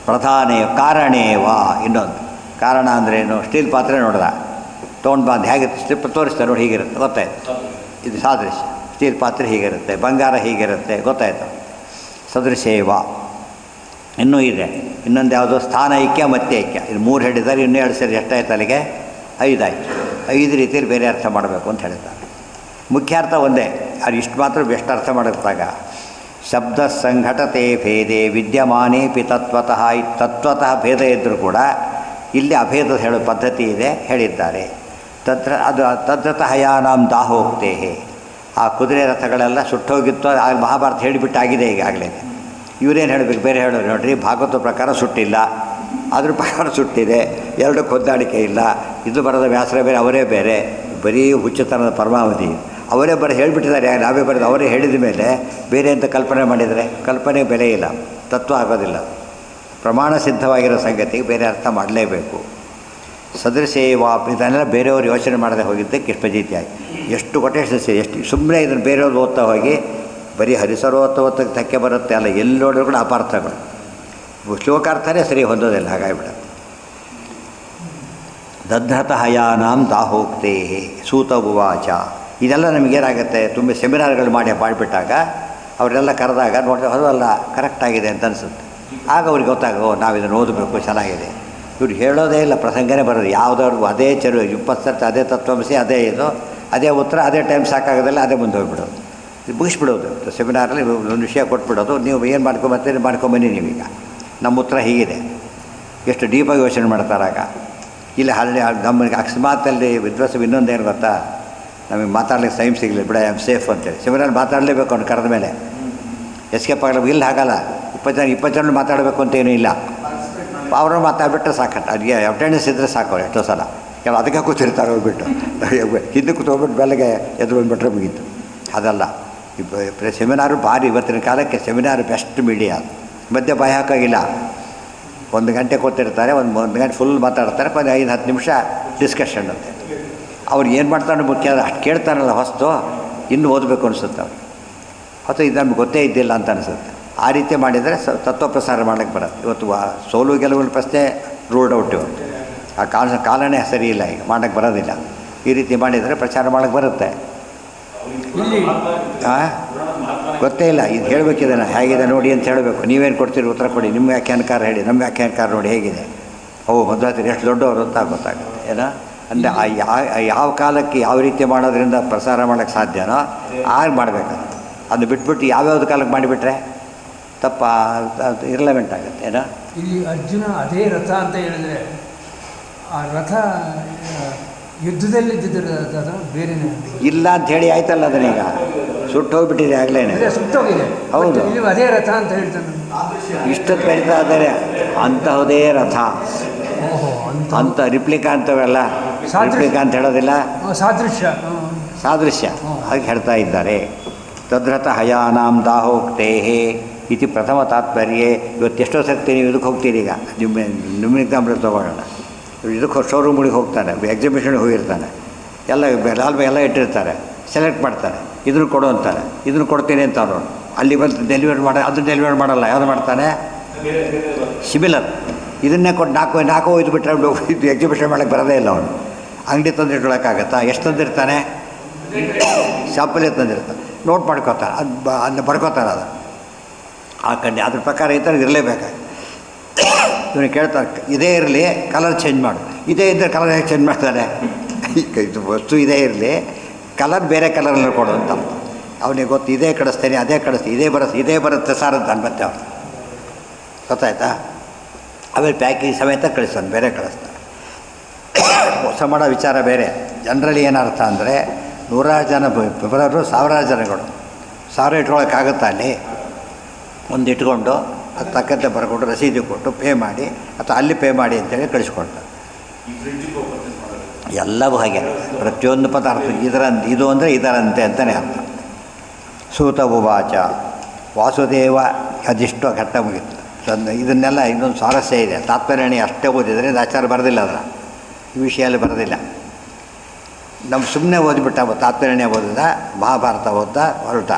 ಪ್ರಧಾನೇ ಕಾರಣೇವ, ಇನ್ನೊಂದು ಕಾರಣ ಅಂದ್ರೇನು, ಸ್ಟೀಲ್ ಪಾತ್ರೆ ನೋಡ್ದ ತೊಗೊಂಡು ಬಂದು ಹೇಗೆ ಸ್ಟಿಪ್ ತೋರಿಸ್ತಾರೆ ನೋಡಿ, ಹೀಗಿರುತ್ತೆ ಗೊತ್ತಾಯ್ತು. ಇದು ಸಾದೃಶ್ಯ. ಸ್ಟೀಲ್ ಪಾತ್ರೆ ಹೀಗಿರುತ್ತೆ, ಬಂಗಾರ ಹೀಗಿರುತ್ತೆ ಗೊತ್ತಾಯ್ತು. ಸದೃಶೇವ. ಇನ್ನೂ ಇದೆ, ಇನ್ನೊಂದು ಯಾವುದೋ ಸ್ಥಾನ ಐಕ್ಯ ಮತ್ತೆ ಐಕ್ಯ, ಇದು 3 ಹೇಳಿದ್ದಾರೆ. ಇನ್ನೂ 2 ಸೇರಿ ಎಷ್ಟಾಯ್ತು ಅಲ್ಲಿಗೆ? 5 ಆಯಿತು. 5 ರೀತಿಯಲ್ಲಿ ಬೇರೆ ಅರ್ಥ ಮಾಡಬೇಕು ಅಂತ ಹೇಳಿದ್ದಾರೆ. ಮುಖ್ಯ ಅರ್ಥ ಒಂದೇ, ಅದು ಇಷ್ಟು ಮಾತ್ರ ಎಷ್ಟು ಅರ್ಥ ಮಾಡಿದಾಗ ಶಬ್ದ ಸಂಘಟತೆ ಭೇದೆ ವಿದ್ಯಮಾನೇಪಿ ತತ್ವತಃ. ತತ್ವತಃ ಭೇದ ಇದ್ದರೂ ಕೂಡ ಇಲ್ಲಿ ಅಭೇದ ಹೇಳೋ ಪದ್ಧತಿ ಇದೆ, ಹೇಳಿದ್ದಾರೆ. ತದ್ರತಃ ಯಾನಾಂ ದಾಹೋಕ್ತೇ. ಆ ಕುದುರೆ ರಥಗಳೆಲ್ಲ ಸುಟ್ಟೋಗಿತ್ತು, ಆಗ ಮಹಾಭಾರತ ಹೇಳಿಬಿಟ್ಟಾಗಿದೆ ಈಗಾಗಲೇ. ಇವರೇನು ಹೇಳಬೇಕು, ಬೇರೆ ಹೇಳೋರು ನೋಡ್ರಿ, ಭಾಗವತ ಪ್ರಕಾರ ಸುಟ್ಟಿಲ್ಲ, ಅದ್ರ ಪ್ರಕಾರ ಸುಟ್ಟಿದೆ, ಎರಡಕ್ಕೆ ಹೊಂದಾಣಿಕೆ ಇಲ್ಲ. ಇದು ಬರೋದ ವ್ಯಾಸರ ಬೇರೆ, ಅವರೇ ಬೇರೆ, ಬರೀ ಹುಚ್ಚುತನದ ಪರಮಾವಧಿ. ಅವರೇ ಬರೀ ಹೇಳಿಬಿಟ್ಟಿದ್ದಾರೆ, ನಾವೇ ಬರೋದು ಅವರೇ ಹೇಳಿದ ಮೇಲೆ ಬೇರೆ ಅಂತ ಕಲ್ಪನೆ ಮಾಡಿದರೆ ಕಲ್ಪನೆ ಬೆಲೆ ಇಲ್ಲ, ತತ್ವ ಆಗೋದಿಲ್ಲ. ಪ್ರಮಾಣ ಸಿದ್ಧವಾಗಿರೋ ಸಂಗತಿಗೆ ಬೇರೆ ಅರ್ಥ ಮಾಡಲೇಬೇಕು. ಸದೃಶೇವಾ, ಇದನ್ನೆಲ್ಲ ಬೇರೆಯವರು ಯೋಚನೆ ಮಾಡದೆ ಹೋಗಿದ್ದಕ್ಕೆ ಎಷ್ಟು ಫಜೀತಿ ಆಗಿ, ಎಷ್ಟು ಕೊಟೇಶನ್ಸ್, ಎಷ್ಟು ಸುಮ್ಮನೆ ಇದನ್ನು ಬೇರೆಯವ್ರು ಓದ್ತಾ ಹೋಗಿ ಬರೀ ಹರಿಸರೋತ್ತಕ್ಕೆ ಧಕ್ಕೆ ಬರುತ್ತೆ ಅಲ್ಲ, ಎಲ್ಲಿ ನೋಡಿದ್ರು ಕೂಡ ಅಪಾರ್ಥಗಳು. ಶ್ಲೋಕಾರ್ಥನೇ ಸರಿ ಹೊಂದೋದಿಲ್ಲ, ಹಾಗಾಗಿಬಿಡುತ್ತೆ. ದದ್ಧತಃ ಯಾನಾಂ ದಾಹೋಕ್ತೇ ಸೂತ ಉವಾಚ. ಇದೆಲ್ಲ ನಮಗೇನಾಗುತ್ತೆ, ತುಂಬ ಸೆಮಿನಾರ್ಗಳು ಮಾಡಿಬಿಟ್ಟಾಗ ಅವರೆಲ್ಲ ಕರೆದಾಗ ನೋಡಿದ್ರೆ ಅದಲ್ಲ ಕರೆಕ್ಟಾಗಿದೆ ಅಂತ ಅನಿಸುತ್ತೆ. ಆಗ ಅವ್ರಿಗೆ ಗೊತ್ತಾಗೋ ನಾವು ಇದನ್ನು ಓದಬೇಕು, ಚೆನ್ನಾಗಿದೆ. ಇವ್ರು ಹೇಳೋದೇ ಇಲ್ಲ, ಪ್ರಸಂಗನೇ ಬರೋದು ಯಾವುದವ್ರಿಗೂ ಅದೇ 20 ಸರ್ತಿ ಅದೇ ತತ್ವಾಂಶ, ಅದೇ ಇದು, ಅದೇ ಉತ್ತರ, ಅದೇ ಟೈಮ್ ಸಾಕಾಗೋದಿಲ್ಲ, ಅದೇ ಮುಂದೆ ಹೋಗಿಬಿಡೋದು, ಮುಗಿಸ್ಬಿಡೋದು. ಸೆಮಿನಾರಲ್ಲಿ ಒಂದು ವಿಷಯ ಕೊಟ್ಬಿಡೋದು, ನೀವು ಏನು ಮಾಡ್ಕೊಂಬನ್ನಿ ನೀವೀಗ, ನಮ್ಮ ಉತ್ತರ ಹೀಗಿದೆ. ಎಷ್ಟು ಡೀಪಾಗಿ ಯೋಚನೆ ಮಾಡ್ತಾರಾಗ. ಇಲ್ಲಿ ಹಳ್ಳಿ ನಮಗೆ ಅಕಸ್ಮಾತಲ್ಲಿ ವಿದ್ವಾಸ ಇನ್ನೊಂದೇನು ಗೊತ್ತಾ, ನಮಗೆ ಮಾತಾಡ್ಲಿಕ್ಕೆ ಟೈಮ್ ಸಿಗಲಿಲ್ಲ, ಬಿಡ ಐ ಆಮ್ ಸೇಫ್ ಅಂತೇಳಿ ಸೆಮಿನಾರ್ ಮಾತಾಡಲೇಬೇಕು ಅವ್ನು ಕರೆದ ಮೇಲೆ. ಎಸ್ಕೇಪ್ ಆಗಲಿ, ಇಲ್ಲಿ ಹಾಗಲ್ಲ, 20 ಜನ ಮಾತಾಡಬೇಕು ಅಂತೇನೂ ಇಲ್ಲ, ಅವರು ಮಾತಾಡ್ಬಿಟ್ರೆ ಸಾಕಟ್ಟು. ಅದಕ್ಕೆ ಅಟೆಂಡೆನ್ಸ್ ಇದ್ದರೆ ಸಾಕು. ಎಷ್ಟೋ ಸಲ ಕೆಲವು ಅದಕ್ಕೆ ಕೂತಿರ್ತಾರೆ ಹೋಗ್ಬಿಟ್ಟು, ಹಿಂದಕ್ಕೆ ಕೂತ್ಕೊಂಡ್ಬಿಟ್ಟು ಬೆಳಗ್ಗೆ ಎದ್ದು ಬಂದುಬಿಟ್ರೆ ಮುಗೀತು. ಅದಲ್ಲ, ಸೆಮಿನಾರು ಭಾರಿ, ಇವತ್ತಿನ ಕಾಲಕ್ಕೆ ಸೆಮಿನಾರು ಬೆಸ್ಟ್ ಮೀಡಿಯಾ. ಮಧ್ಯೆ ಬಾಯಿ ಹಾಕೋಗಿಲ್ಲ, 1 ಗಂಟೆ ಕೂತಿರ್ತಾರೆ, ಒಂದು ಗಂಟೆ ಫುಲ್ ಮಾತಾಡ್ತಾರೆ, 5-10 ನಿಮಿಷ ಡಿಸ್ಕಷನ್ ಅಂತೆ. ಅವ್ರು ಏನು ಮಾಡ್ತಾನೆ ಮುಖ್ಯ, ಅಷ್ಟು ಕೇಳ್ತಾನಲ್ಲ ಹೊಸ್ತು, ಇನ್ನೂ ಓದಬೇಕು ಅನಿಸುತ್ತೆ ಅವ್ರು, ಅಥವಾ ಇದು ನಮ್ಗೆ ಗೊತ್ತೇ ಇದ್ದಿಲ್ಲ ಅಂತ ಅನಿಸುತ್ತೆ. ಆ ರೀತಿ ಮಾಡಿದರೆ ತತ್ವ ಪ್ರಸಾರ ಮಾಡೋಕ್ಕೆ ಬರುತ್ತೆ. ಇವತ್ತು ಸೋಲು ಗೆಲುವಿನ ಪ್ರಶ್ನೆ ರೂಲ್ಡ್ ಔಟ್. ಇವತ್ತು ಆ ಕಾಲನೇ ಸರಿ ಇಲ್ಲ, ಈಗ ಮಾಡೋಕ್ಕೆ ಬರೋದಿಲ್ಲ. ಈ ರೀತಿ ಮಾಡಿದರೆ ಪ್ರಚಾರ ಮಾಡೋಕ್ಕೆ ಬರುತ್ತೆ. ಗೊತ್ತೇ ಇಲ್ಲ, ಇದು ಹೇಳಬೇಕಿದೆ, ಹೇಗಿದೆ ನೋಡಿ ಅಂತ ಹೇಳಬೇಕು. ನೀವೇನು ಕೊಡ್ತೀರಿ ಉತ್ತರ ಕೊಡಿ, ನಿಮ್ಮ ವ್ಯಾಖ್ಯಾನಕಾರ ಹೇಳಿ, ನಮ್ಮ ವ್ಯಾಖ್ಯಾನಕಾರ ನೋಡಿ ಹೇಗಿದೆ. ಮೊದಲಾಗ್ತೀರಿ ಎಷ್ಟು ದೊಡ್ಡವರು ಅಂತ ಗೊತ್ತಾಗುತ್ತೆ. ಏನೋ ಅಂದರೆ ಯಾವ ಕಾಲಕ್ಕೆ ಯಾವ ರೀತಿ ಮಾಡೋದ್ರಿಂದ ಪ್ರಸಾರ ಮಾಡೋಕ್ಕೆ ಸಾಧ್ಯನೋ ಆಗ ಮಾಡಬೇಕು. ಅದನ್ನು ಬಿಟ್ಬಿಟ್ಟು ಯಾವ್ಯಾವ್ದು ಕಾಲಕ್ಕೆ ಮಾಡಿಬಿಟ್ರೆ ತಪ್ಪ, ಇರ್ಲೆವೆಂಟ್ ಆಗುತ್ತೆ. ಏನೋ ಇಲ್ಲಿ ಅರ್ಜುನ ಅದೇ ರಥ ಅಂತ ಹೇಳಿದ್ರೆ, ಆ ರಥ ಯುದ್ಧದಲ್ಲಿದ್ದ ಬೇರೆನೇ ಇಲ್ಲ ಅಂತ ಹೇಳಿ ಆಯ್ತಲ್ಲ, ಅದನ್ನೀಗ ಸುಟ್ಟು ಹೋಗ್ಬಿಟ್ಟಿದೆ ಆಗಲೇ, ಸುಟ್ಟೋಗಿದೆ. ಹೌದು, ಇಲ್ಲಿ ಅದೇ ರಥ ಅಂತ ಹೇಳ್ತಾನೆ. ಇಷ್ಟೊತ್ತು ಕರೀತಾ ಇದ್ದಾರೆ ಅಂತಹದೇ ರಥ ಅಂತ. ರಿಪ್ಲಿಕಾ ಅಂತವೆಲ್ಲ ರಿಪ್ಲಿಕಾ ಅಂತ ಹೇಳೋದಿಲ್ಲ, ಸಾದೃಶ್ಯ ಹಾಗೆ ಹೇಳ್ತಾ ಇದ್ದಾರೆ. ತದ್ರಥ ಹಯಾನಾಂ ದಾಹೋಕ್ತೇ ಇತಿ ಪ್ರಥಮ ತಾತ್ಪರ್ಯೇ. ಇವತ್ತೆಷ್ಟೋ ಸರ್ತಿ ನೀವು ಇದಕ್ಕೆ ಹೋಗ್ತೀರಿ, ಈಗ ನಿಮ್ಮ ಎಕ್ಸಾಂಪಲ್ ತೊಗೊಳ್ಳೋಣ. ಇದಕ್ಕೆ ಶೋರೂಮ್ಗಳಿಗೆ ಹೋಗ್ತಾನೆ, ಎಕ್ಸಿಬಿಷನ್ಗೆ ಹೋಗಿರ್ತಾನೆ, ಎಲ್ಲ ಎಲ್ಲ ಇಟ್ಟಿರ್ತಾರೆ, ಸೆಲೆಕ್ಟ್ ಮಾಡ್ತಾರೆ, ಇದನ್ನು ಕೊಡು ಅಂತಾರೆ, ಇದನ್ನು ಕೊಡ್ತೀನಿ ಅಂತ ಅವರು ಅಲ್ಲಿ ಬಂದು ಡೆಲಿವರಿ ಅದನ್ನು ಡೆಲಿವರಿ ಮಾಡಲ್ಲ, ಯಾವುದು ಮಾಡ್ತಾನೆ ಸಿಮಿಲರ್. ಇದನ್ನೇ ಕೊಟ್ಟು ನಾಲ್ಕು ಒಯ್ದು ಬಿಟ್ಟರೆ ಇದು ಎಕ್ಸಿಬಿಷನ್ ಮಾಡೋಕ್ಕೆ ಬರೋದೇ ಇಲ್ಲ. ಅವನು ಅಂಗಡಿ ತಂದು ಇಟ್ಕೊಳಕ್ಕಾಗತ್ತಾ? ಎಷ್ಟು ತಂದಿರ್ತಾನೆ, ಶಾಪಲ್ಲೇ ತಂದಿರ್ತಾನೆ, ನೋಟ್ ಮಾಡ್ಕೋತಾನೆ, ಅದನ್ನ ಬರ್ಕೋತಾನೆ, ಅದು ಹಾಕಂಡು ಅದ್ರ ಪ್ರಕಾರ ಈ ಥರ ಇರಲೇಬೇಕಾಗಿ. ಇವನು ಕೇಳ್ತಾರೆ, ಇದೇ ಇರಲಿ ಕಲರ್ ಚೇಂಜ್ ಮಾಡು, ಇದೇ ಇದ್ದರೆ ಕಲರ್ ಹೇಗೆ ಚೇಂಜ್ ಮಾಡ್ತಾನೆ? ಇದು ವಸ್ತು ಇದೇ ಇರಲಿ, ಕಲರ್ ಬೇರೆ ಕಲರಲ್ಲಿ ಕೊಡು ಅಂತ. ಅವನಿಗೆ ಗೊತ್ತು, ಇದೇ ಕಳಿಸ್ತೇನೆ, ಅದೇ ಕಳಿಸ್ತೀನಿ, ಇದೇ ಬರುತ್ತೆ ಸಾರ್ ಅಂತ ಅನ್ಬತ್ತೆ ಅವನು. ಗೊತ್ತಾಯ್ತಾ? ಆಮೇಲೆ ಪ್ಯಾಕಿಂಗ್ ಸಮೇತ ಕಳಿಸ್ತಾನೆ, ಬೇರೆ ಕಳಿಸ್ತಾನೆ. ಮೋಸ ಮಾಡೋ ವಿಚಾರ ಬೇರೆ. ಜನರಲ್ಲಿ ಏನರ್ಥ ಅಂದರೆ, 100 ಜನ ಬರೋರು 1000 ಜನಗಳು, 1000 ಇಟ್ಕೊಳ್ಳೋಕ್ಕಾಗುತ್ತಾ? ಅಲ್ಲಿ ಒಂದು ಇಟ್ಕೊಂಡು ಅದು ತಕ್ಕಂತೆ ಬರ್ಕೊಂಡು ರಸೀದಿ ಕೊಟ್ಟು ಪೇ ಮಾಡಿ, ಅಥವಾ ಅಲ್ಲಿ ಪೇ ಮಾಡಿ ಅಂತೇಳಿ ಕಳಿಸ್ಕೊಳ್ತಾರೆ. ಎಲ್ಲವೂ ಹಾಗೆ, ಪ್ರತಿಯೊಂದು ಪದಾರ್ಥ ಇದು ಅಂದರೆ ಇದರಂತೆ ಅಂತಲೇ ಅರ್ಥ. ಸೂತ ಉವಾಚ ವಾಸುದೇವ. ಅದಿಷ್ಟು ಘಟ್ಟ ಮುಗಿತು. ಇದನ್ನೆಲ್ಲ ಇನ್ನೊಂದು ಸ್ವಾರಸ್ಯ ಇದೆ. ತಾತ್ಪರ್ಯಣಿ ಅಷ್ಟೇ ಓದಿದರೆ ಆಚಾರ ಬರೋದಿಲ್ಲ, ಅದರ ಈ ವಿಷಯಲ್ಲಿ ಬರೋದಿಲ್ಲ. ನಮ್ಮ ಸುಮ್ಮನೆ ಓದಿಬಿಟ್ಟ ತಾತ್ಪರ್ಯಣೆ ಓದಿದ, ಮಹಾಭಾರತ ಓದ್ದ, ಹೊರಟ.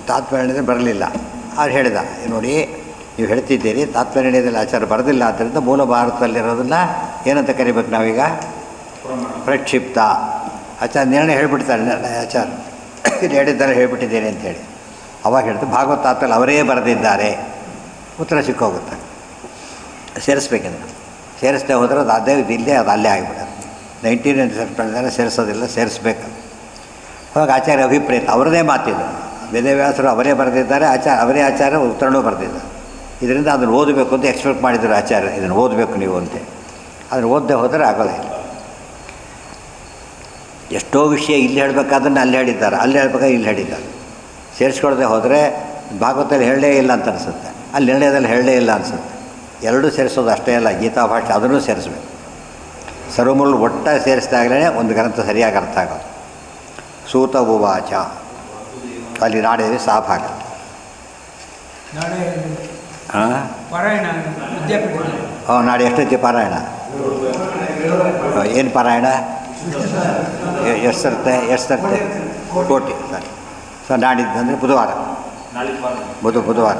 ತಾತ್ಪರ್ಯಣೆ ಬರಲಿಲ್ಲ. ಅವ್ರು ಹೇಳಿದ, ನೋಡಿ ನೀವು ಹೇಳ್ತಿದ್ದೀರಿ ತಾತ್ಪರ್ಯದಲ್ಲಿ ಆಚಾರ ಬರೋದಿಲ್ಲ, ಆದ್ದರಿಂದ ಮೂಲ ಭಾರತದಲ್ಲಿರೋದನ್ನು ಏನಂತ ಕರಿಬೇಕು ನಾವೀಗ? ಪ್ರಕ್ಷಿಪ್ತ. ಆಚಾರ ನಿರ್ಣಯ ಹೇಳಿಬಿಡ್ತಾರೆ, ಆಚಾರ ಇದು ಹೇಳಿದ್ದಾರೆ ಹೇಳಿಬಿಟ್ಟಿದ್ದೇನೆ ಅಂತೇಳಿ. ಅವಾಗ ಹೇಳ್ತು ಭಾಗವತಾತ್ರಲ್ಲಿ ಅವರೇ ಬರೆದಿದ್ದಾರೆ, ಉತ್ತರ ಸಿಕ್ಕೋಗುತ್ತೆ. ಸೇರಿಸ್ಬೇಕಂದ್ರೆ ಸೇರಿಸದೆ ಹೋದರೆ ಅದು ಅದೇ ಇಲ್ಲೇ ಅದು ಅಲ್ಲೇ ಆಗಿಬಿಡೋದು. 1997 ಸೇರಿಸೋದಿಲ್ಲ, ಸೇರಿಸ್ಬೇಕು. ಅವಾಗ ಆಚಾರ್ಯ ಅಭಿಪ್ರೇತ ಅವರದೇ ಮಾತಿದೆ. ವೇದವ್ಯಾಸರು ಅವರೇ ಬರೆದಿದ್ದಾರೆ, ಅವರೇ ಆಚಾರ್ಯ ಉತ್ತರನೂ ಬರೆದಿದ್ದಾರೆ. ಇದರಿಂದ ಅದನ್ನು ಓದಬೇಕು ಅಂತ ಎಕ್ಸ್ಪೆಕ್ಟ್ ಮಾಡಿದರು ಆಚಾರ್ಯ, ಇದನ್ನು ಓದಬೇಕು ನೀವು ಅಂತ. ಅದನ್ನು ಓದದೆ ಹೋದರೆ ಆಗೋದಿಲ್ಲ. ಎಷ್ಟೋ ವಿಷಯ ಇಲ್ಲಿ ಹೇಳಬೇಕಾದನ್ನು ಅಲ್ಲಿ ಹೇಳಿದ್ದಾರೆ, ಅಲ್ಲಿ ಹೇಳ್ಬೇಕಾದ್ರೆ ಇಲ್ಲಿ ಹೇಳಿದ್ದಾರೆ. ಸೇರಿಸ್ಕೊಳ್ದೆ ಹೋದರೆ ಭಾಗವತದಲ್ಲಿ ಹೇಳಲೇ ಇಲ್ಲ ಅಂತ ಅನಿಸುತ್ತೆ, ಅಲ್ಲಿ ನಿರ್ಣಯದಲ್ಲಿ ಹೇಳಲೇ ಇಲ್ಲ ಅನಿಸುತ್ತೆ. ಎರಡೂ ಸೇರಿಸೋದು ಅಷ್ಟೇ ಅಲ್ಲ, ಗೀತಾ ಭಾಷೆ ಅದನ್ನು ಸೇರಿಸ್ಬೇಕು. ಸರ್ವಮೂಲ ಒಟ್ಟಾಗಿ ಸೇರಿಸಿದಾಗಲೇ ಒಂದು ಗ್ರಂಥ ಸರಿಯಾಗಿ ಅರ್ಥ ಆಗೋದು. ಸೂತ ಉವಾಚ ಅಲ್ಲಿ ನಾಳೆ ಸಾಫಾಗ ನಾಳೆ ಹಾಂ ಪಾರಾಯಣ ವಿದ್ಯಾಪೀಠದಲ್ಲಿ. ನಾಳೆ ಎಷ್ಟೈತಿ ಪಾರಾಯಣ? ಏನು ಪಾರಾಯಣ? ಎಷ್ಟು ಸರ್ತೆ ಕೋಟಿ ಸರಿ. ಸೊ ನಾಡಿದ್ದು ಅಂದರೆ ಬುಧವಾರ, ಬುಧವಾರ